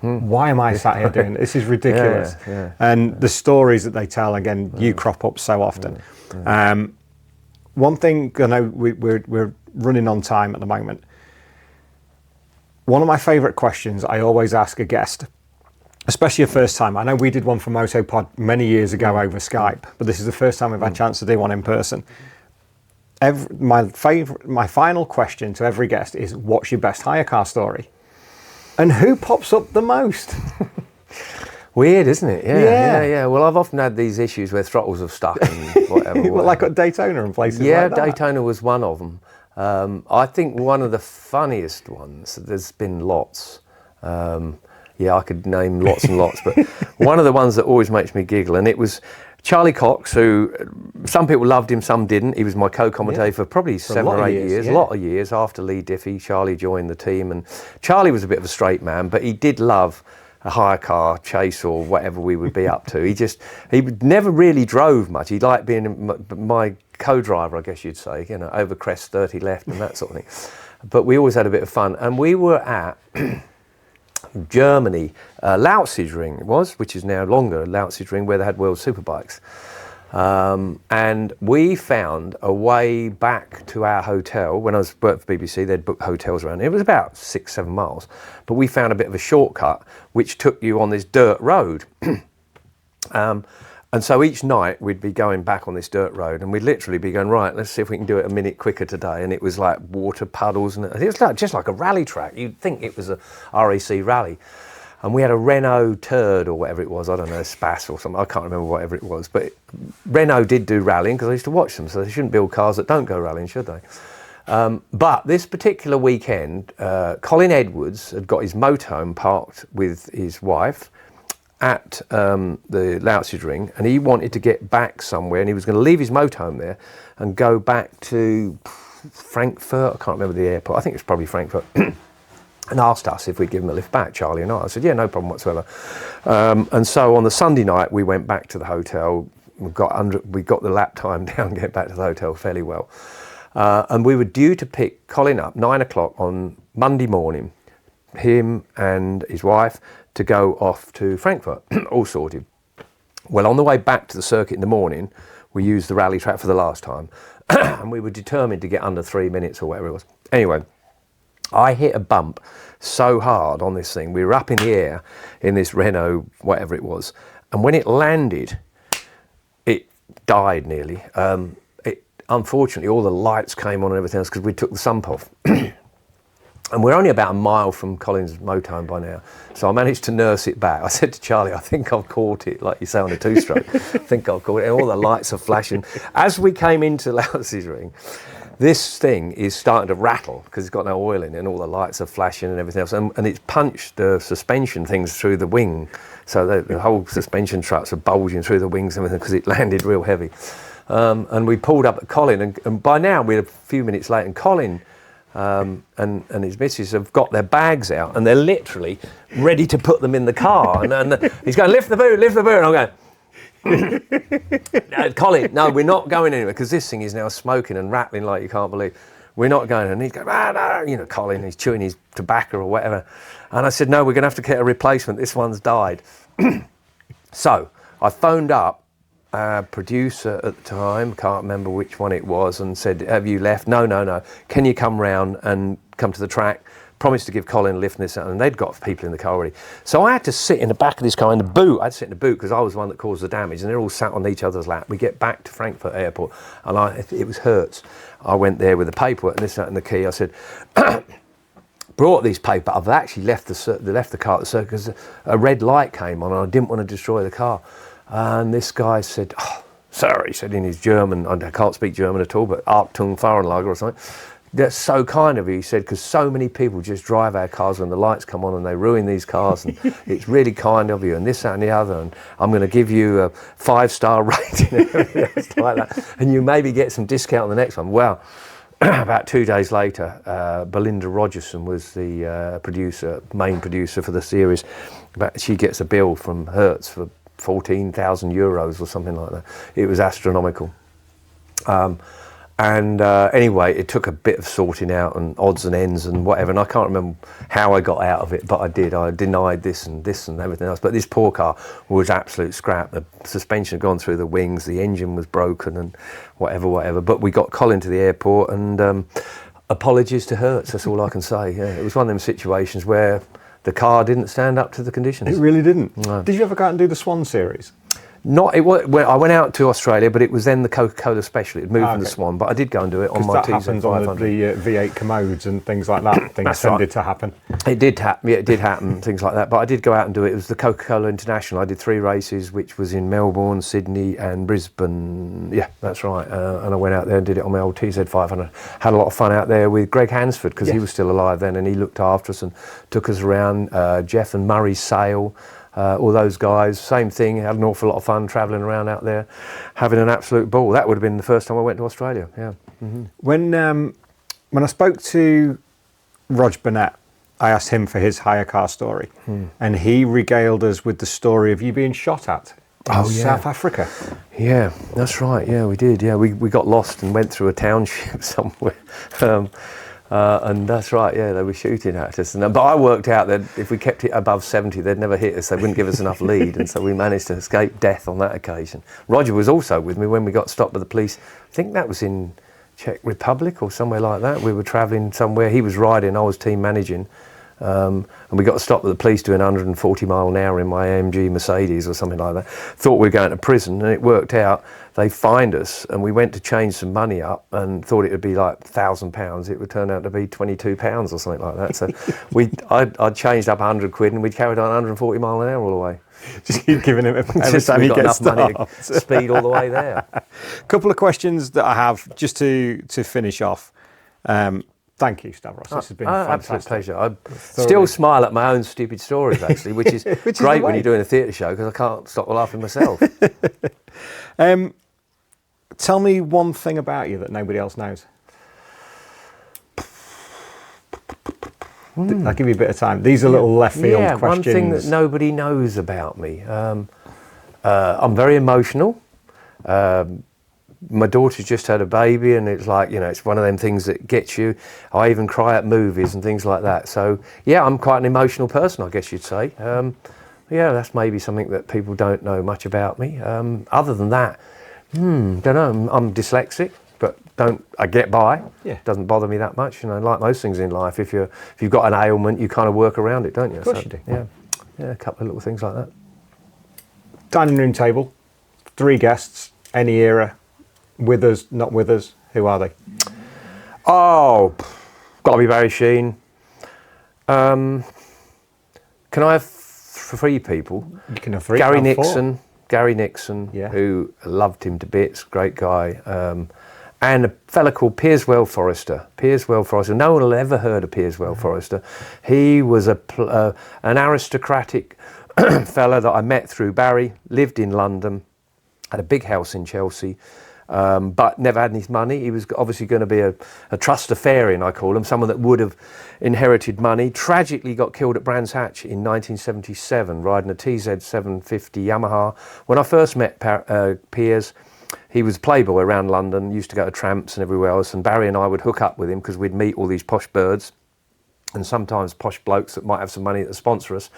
why am I sat here doing this? This is ridiculous. And the stories that they tell, again, you crop up so often. One thing, I know we're running on time at the moment. One of my favourite questions I always ask a guest, especially a first time. I know we did one for MotoPod many years ago over Skype, but this is the first time we've had a chance to do one in person. My final question to every guest is, what's your best hire car story? And who pops up the most? Weird, isn't it? Yeah. Well, I've often had these issues where throttles have stuck and whatever. Well, like at Daytona and places like that. Yeah, Daytona was one of them. I think one of the funniest ones, there's been lots. I could name lots and lots, but one of the ones that always makes me giggle, and it was Charlie Cox, who some people loved him, some didn't. He was my co-commentator for probably 7 or 8 years, a lot of years after Lee Diffie. Charlie joined the team, and Charlie was a bit of a straight man, but he did love a hire car chase or whatever we would be up to. He never really drove much. He liked being my co-driver, I guess you'd say, you know, over crest 30 left and that sort of thing. But we always had a bit of fun. And we were at Germany, Ring it was, which is now longer, Ring, where they had World Superbikes. And we found a way back to our hotel. When I was working for BBC, they'd book hotels around. It was about 6-7 miles, but we found a bit of a shortcut which took you on this dirt road. And so each night we'd be going back on this dirt road, and we'd literally be going, right, let's see if we can do it a minute quicker today. And it was like water puddles, and it was like, just like a rally track. You'd think it was a RAC rally. And we had a Renault Turd or whatever it was, I don't know, Spass or something, I can't remember whatever it was. But Renault did do rallying because I used to watch them, so they shouldn't build cars that don't go rallying, should they? But this particular weekend, Colin Edwards had got his motorhome parked with his wife at the Ring, and he wanted to get back somewhere, and he was going to leave his motorhome there and go back to Frankfurt. I can't remember the airport, I think it was probably Frankfurt. And asked us if we'd give him a lift back, Charlie and I. I said, yeah, no problem whatsoever. And so on the Sunday night, we went back to the hotel. We got the lap time down, get back to the hotel fairly well. And we were due to pick Colin up 9 o'clock on Monday morning, him and his wife, to go off to Frankfurt, all sorted. Well, on the way back to the circuit in the morning, we used the rally track for the last time. And we were determined to get under 3 minutes or whatever it was. Anyway, I hit a bump so hard on this thing. We were up in the air in this Renault, whatever it was. And when it landed, it died nearly. Unfortunately, all the lights came on and everything else because we took the sump off. And we're only about a mile from Colin's motorhome by now. So I managed to nurse it back. I said to Charlie, I think I've caught it, like you say on a two-stroke. I think I've caught it. And all the lights are flashing. As we came into Ring, this thing is starting to rattle because it's got no oil in it, and all the lights are flashing and everything else. And it's punched the suspension things through the wing. So the whole suspension struts are bulging through the wings and everything because it landed real heavy. And we pulled up at Colin, and by now we're a few minutes late, and Colin and his missus have got their bags out, and they're literally ready to put them in the car. And he's going, lift the boot, and I'm going, no, Colin, no, we're not going anywhere because this thing is now smoking and rattling like you can't believe. We're not going. And he's going, no, you know, Colin, he's chewing his tobacco or whatever. And I said, no, we're going to have to get a replacement. This one's died. So I phoned up our producer at the time, can't remember which one it was, and said, have you left? No. Can you come round and come to the track? Promised to give Colin a lift and this, and they'd got people in the car already. So I had to sit in the back of this car in the boot. I had to sit in the boot because I was the one that caused the damage, and they're all sat on each other's lap. We get back to Frankfurt Airport, and it was Hertz. I went there with the paperwork and this, that, and the key. I said, brought these paper. I've actually left the car at the circus because a red light came on, and I didn't want to destroy the car. And this guy said, oh, sorry, he said in his German, I can't speak German at all, but Achtung Fahrenlager or something. That's so kind of you, he said, because so many people just drive our cars when the lights come on and they ruin these cars, and it's really kind of you, and this, that and the other, and I'm going to give you a 5-star rating and everything else like that, and you maybe get some discount on the next one. Well, about 2 days later, Belinda Rogerson was the main producer for the series. She gets a bill from Hertz for 14,000 euros or something like that. It was astronomical. Anyway, it took a bit of sorting out and odds and ends and whatever, and I can't remember how I got out of it, but I did. I denied this and everything else. But this poor car was absolute scrap. The suspension had gone through the wings, the engine was broken and whatever. But we got Colin to the airport, and apologies to Hertz, that's all I can say. Yeah, it was one of them situations where the car didn't stand up to the conditions. It really didn't. No. Did you ever go out and do the Swan series? I went out to Australia, but it was then the Coca-Cola special. It moved from the Swan, but I did go and do it on my TZ500. That happens on the V8 commodes and things like that. Things tended to happen. It did happen. Yeah, it did happen. Things like that. But I did go out and do it. It was the Coca-Cola International. I did 3 races, which was in Melbourne, Sydney, and Brisbane. Yeah, that's right. And I went out there and did it on my old TZ500. Had a lot of fun out there with Greg Hansford because he was still alive then, and he looked after us and took us around. Jeff and Murray Sale. All those guys, same thing, had an awful lot of fun travelling around out there, having an absolute ball. That would have been the first time I went to Australia, yeah. Mm-hmm. When I spoke to Rog Burnett I asked him for his hire car story, and he regaled us with the story of you being shot at in South Africa. Yeah, that's right. Yeah, we did. Yeah, we got lost and went through a township somewhere. And that's right, yeah, they were shooting at us. But I worked out that if we kept it above 70, they'd never hit us. They wouldn't give us enough lead. And so we managed to escape death on that occasion. Roger was also with me when we got stopped by the police. I think that was in Czech Republic or somewhere like that. We were travelling somewhere. He was riding, I was team managing. And we got stopped by the police doing 140 mile an hour in my AMG Mercedes or something like that. Thought we were going to prison, and it worked out. They fined us, and we went to change some money up and thought it would be like £1,000. It would turn out to be £22 or something like that. So I'd changed up 100 quid, and we'd carried on 140 mile an hour all the way. Just keep giving him every Just time we you got get enough money stopped. to speed all the way there. Couple of questions that I have just to finish off. Thank you, Stavros. This has been fantastic. Absolute pleasure. I still smile at my own stupid stories, actually, which is great when you're doing a theatre show, because I can't stop laughing myself. Tell me one thing about you that nobody else knows. I'll give you a bit of time. These are little left field questions. One thing that nobody knows about me. I'm very emotional. My daughter's just had a baby, and it's like, it's one of them things that gets you. I even cry at movies and things like that. So, yeah, I'm quite an emotional person, I guess you'd say. Yeah, that's maybe something that people don't know much about me. Other than that, don't know. I'm dyslexic, but I get by. Yeah. Doesn't bother me that much. Like most things in life, if you've got an ailment, you kind of work around it, don't you? Of course you do. Yeah, a couple of little things like that. Dining room table, 3 guests, any era. With us, not with us, who are they? Oh, got to be Barry Sheen. Can I have 3 people? You can have 3. Gary Nixon, who loved him to bits, great guy. And a fella called Pierswell Forrester. No one will ever heard of Pierswell Forrester. He was an aristocratic fella that I met through Barry, lived in London, had a big house in Chelsea. But never had any money. He was obviously going to be a trustafarian, I call him, someone that would have inherited money. Tragically got killed at Brands Hatch in 1977, riding a TZ750 Yamaha. When I first met Piers, he was a playboy around London, used to go to tramps and everywhere else, and Barry and I would hook up with him because we'd meet all these posh birds and sometimes posh blokes that might have some money that sponsor us.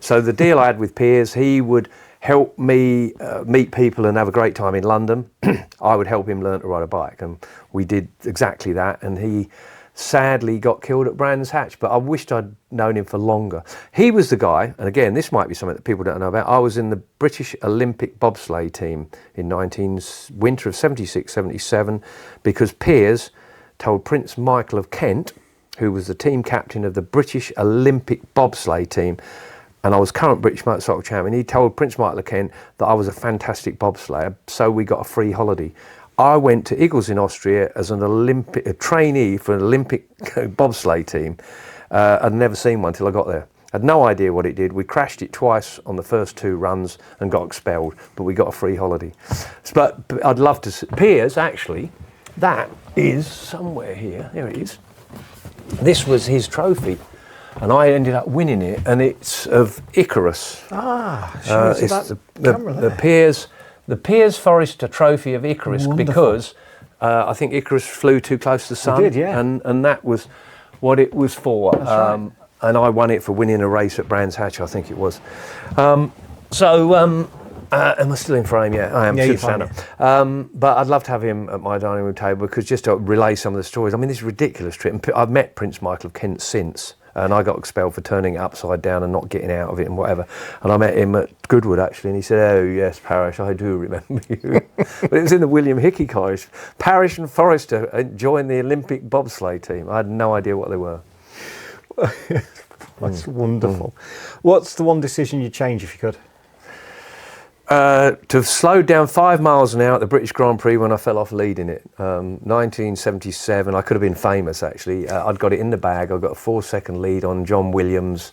So the deal I had with Piers, he would help me meet people and have a great time in London. I would help him learn to ride a bike, and we did exactly that. And he sadly got killed at Brands Hatch, but I wished I'd known him for longer. He was the guy, and again, this might be something that people don't know about. I was in the British Olympic bobsleigh team in winter of 76, 77, because Piers told Prince Michael of Kent, who was the team captain of the British Olympic bobsleigh team, and I was current British motorcycle champion. He told Prince Michael of Kent that I was a fantastic bobsleigher, so we got a free holiday. I went to Igls in Austria as a trainee for an Olympic bobsleigh team. I'd never seen one till I got there. I had no idea what it did. We crashed it twice on the first 2 runs and got expelled, but we got a free holiday. But I'd love to see. Piers, actually, that is somewhere here. There it is. This was his trophy, and I ended up winning it, and it's of Icarus. It's the Piers Forrester Trophy of Icarus. Wonderful. Because I think Icarus flew too close to the sun, and that was what it was for. Right. And I won it for winning a race at Brands Hatch, I think it was. Am I still in frame? Yeah, I am. Yeah, you're fine. But I'd love to have him at my dining room table, because just to relay some of the stories. I mean, this ridiculous trip. And I've met Prince Michael of Kent since, and I got expelled for turning it upside down and not getting out of it and whatever. And I met him at Goodwood, actually, and he said, "Oh yes, Parish, I do remember you." But it was in the William Hickey college. Parish and Forrester joined the Olympic bobsleigh team. I had no idea what they were. That's wonderful. What's the one decision you'd change if you could? To have slowed down 5 miles an hour at the British Grand Prix when I fell off leading it. 1977, I could have been famous actually. I'd got it in the bag. I got a 4-second lead on John Williams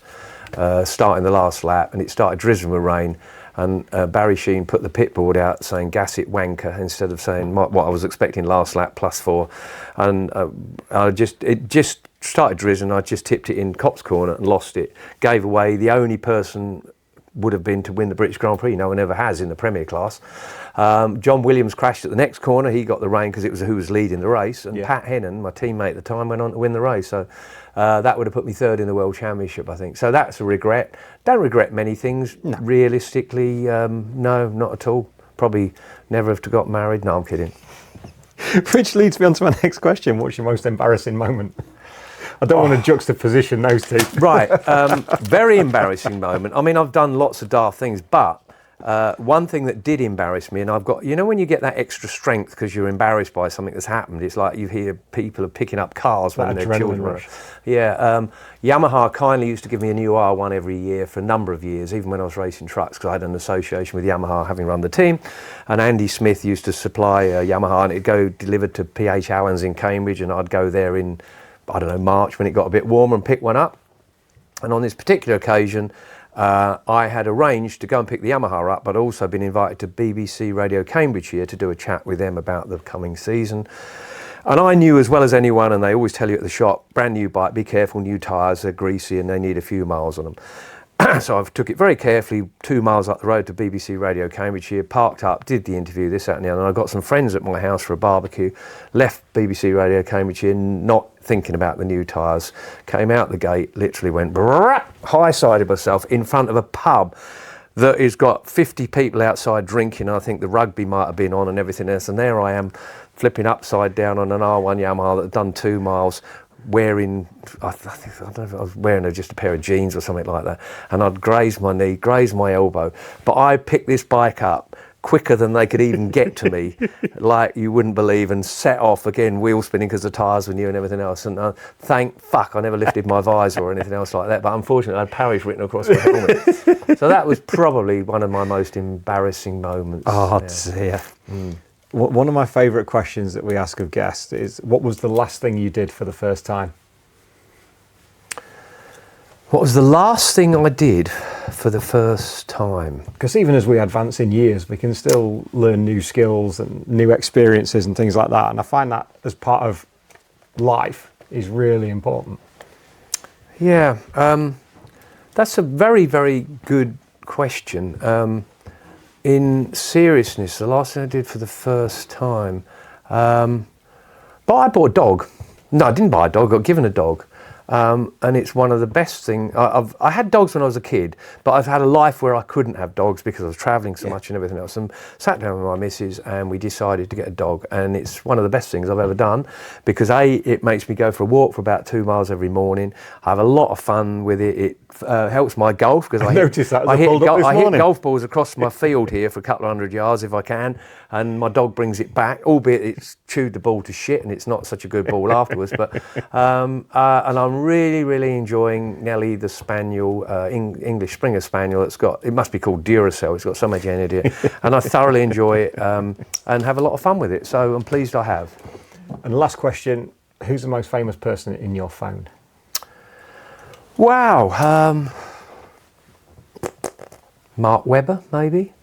starting the last lap, and it started drizzling with rain. And Barry Sheen put the pit board out saying "gas it wanker" instead of saying what I was expecting, last lap +4. And it just started drizzling. I just tipped it in Cop's Corner and lost it. Gave away the only person would have been to win the British Grand Prix. No one ever has in the Premier class. John Williams crashed at the next corner. He got the rain because it was who was leading the race. And Pat Hennon, my teammate at the time, went on to win the race. So that would have put me third in the World Championship, I think. So that's a regret. Don't regret many things. No. Realistically, no, not at all. Probably never have got married. No, I'm kidding. Which leads me on to my next question. What's your most embarrassing moment? I don't want to juxtaposition those two. Right. Very embarrassing moment. I mean, I've done lots of daft things, but one thing that did embarrass me, and I've got, you know, when you get that extra strength because you're embarrassed by something that's happened, it's like you hear people are picking up cars when they're children. Rush. Yeah. Yamaha kindly used to give me a new R1 every year for a number of years, even when I was racing trucks, because I had an association with Yamaha, having run the team. And Andy Smith used to supply Yamaha, and it'd go delivered to PH Allen's in Cambridge, and I'd go there in, I don't know, March when it got a bit warmer and pick one up. And on this particular occasion, I had arranged to go and pick the Yamaha up, but also been invited to BBC Radio Cambridgeshire to do a chat with them about the coming season. And I knew as well as anyone, and they always tell you at the shop, brand new bike, be careful, new tyres, they're greasy and they need a few miles on them. So I took it very carefully, 2 miles up the road to BBC Radio Cambridgeshire, parked up, did the interview, this, that and the other, and I got some friends at my house for a barbecue, left BBC Radio Cambridgeshire, not thinking about the new tyres, came out the gate, literally went high-sided myself in front of a pub that has got 50 people outside drinking. I think the rugby might have been on and everything else, and there I am flipping upside down on an R1 Yamaha that had done 2 miles, wearing, I don't know if I was wearing just a pair of jeans or something like that, and I'd grazed my knee, grazed my elbow, but I picked this bike up quicker than they could even get to me, like you wouldn't believe, and set off again, wheel spinning because the tyres were new and everything else. And thank fuck I never lifted my visor or anything else like that, but unfortunately I had Parish written across my helmet. So that was probably one of my most embarrassing moments. Oh dear. One of my favourite questions that we ask of guests is, what was the last thing you did for the first time? What was the last thing I did for the first time? Because even as we advance in years, we can still learn new skills and new experiences and things like that. And I find that as part of life is really important. Yeah, that's a very, very good question. In seriousness, the last thing I did for the first time, but I bought a dog. No, I didn't buy a dog, I got given a dog. And it's one of the best things. I had dogs when I was a kid, but I've had a life where I couldn't have dogs because I was travelling so much and everything else. And sat down with my missus and we decided to get a dog. And it's one of the best things I've ever done because it makes me go for a walk for about 2 miles every morning. I have a lot of fun with it. It helps my golf because I hit golf balls across my field here for a couple of 100 yards if I can. And my dog brings it back, albeit it's chewed the ball to shit and it's not such a good ball afterwards. But and I'm really, really enjoying Nellie, the Spaniel, English Springer Spaniel. It must be called Duracell. It's got so much energy, and I thoroughly enjoy it and have a lot of fun with it. So I'm pleased I have. And the last question: who's the most famous person in your phone? Wow, Mark Webber, maybe.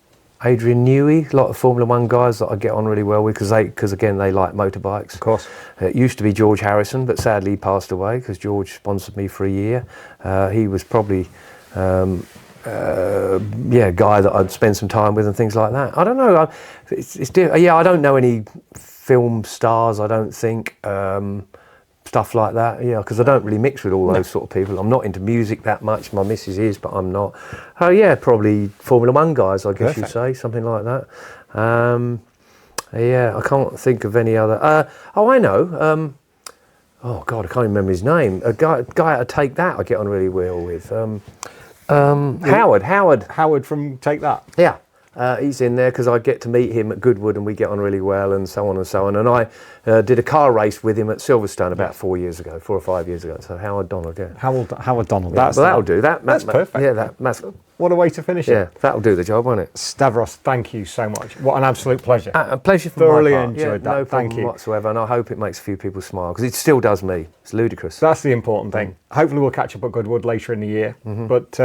Adrian Newey, a lot of Formula One guys that I get on really well with because again they like motorbikes. Of course. It used to be George Harrison, but sadly he passed away because George sponsored me for a year. He was probably a guy that I'd spend some time with and things like that. I don't know. I don't know any film stars. I don't think. Stuff like that, because I don't really mix with all those sort of people. I'm not into music that much. My missus is, but I'm not. Oh yeah, probably Formula One guys, I guess you'd say, something like that. I can't think of any other. I know. Oh God, I can't remember his name. A guy at Take That I get on really well with. Howard from Take That. Yeah. He's in there because I get to meet him at Goodwood and we get on really well and so on and so on. And I did a car race with him at Silverstone about 4 or 5 years ago. So Howard Donald, yeah. Howard Donald. Yeah, that'll do. That's perfect. Yeah, that's what a way to finish it. Yeah, that'll do the job, won't it? Stavros, thank you so much. What an absolute pleasure. A pleasure for Thoroughly my part. enjoyed that. No problem thank you whatsoever. And I hope it makes a few people smile because it still does me. It's ludicrous. That's the important thing. Hopefully we'll catch up at Goodwood later in the year. But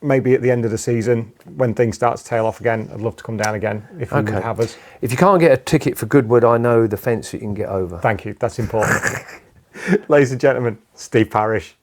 maybe at the end of the season, when things start to tail off again, I'd love to come down again if you would have us. If you can't get a ticket for Goodwood, I know the fence you can get over. Thank you. That's important. Ladies and gentlemen, Steve Parish.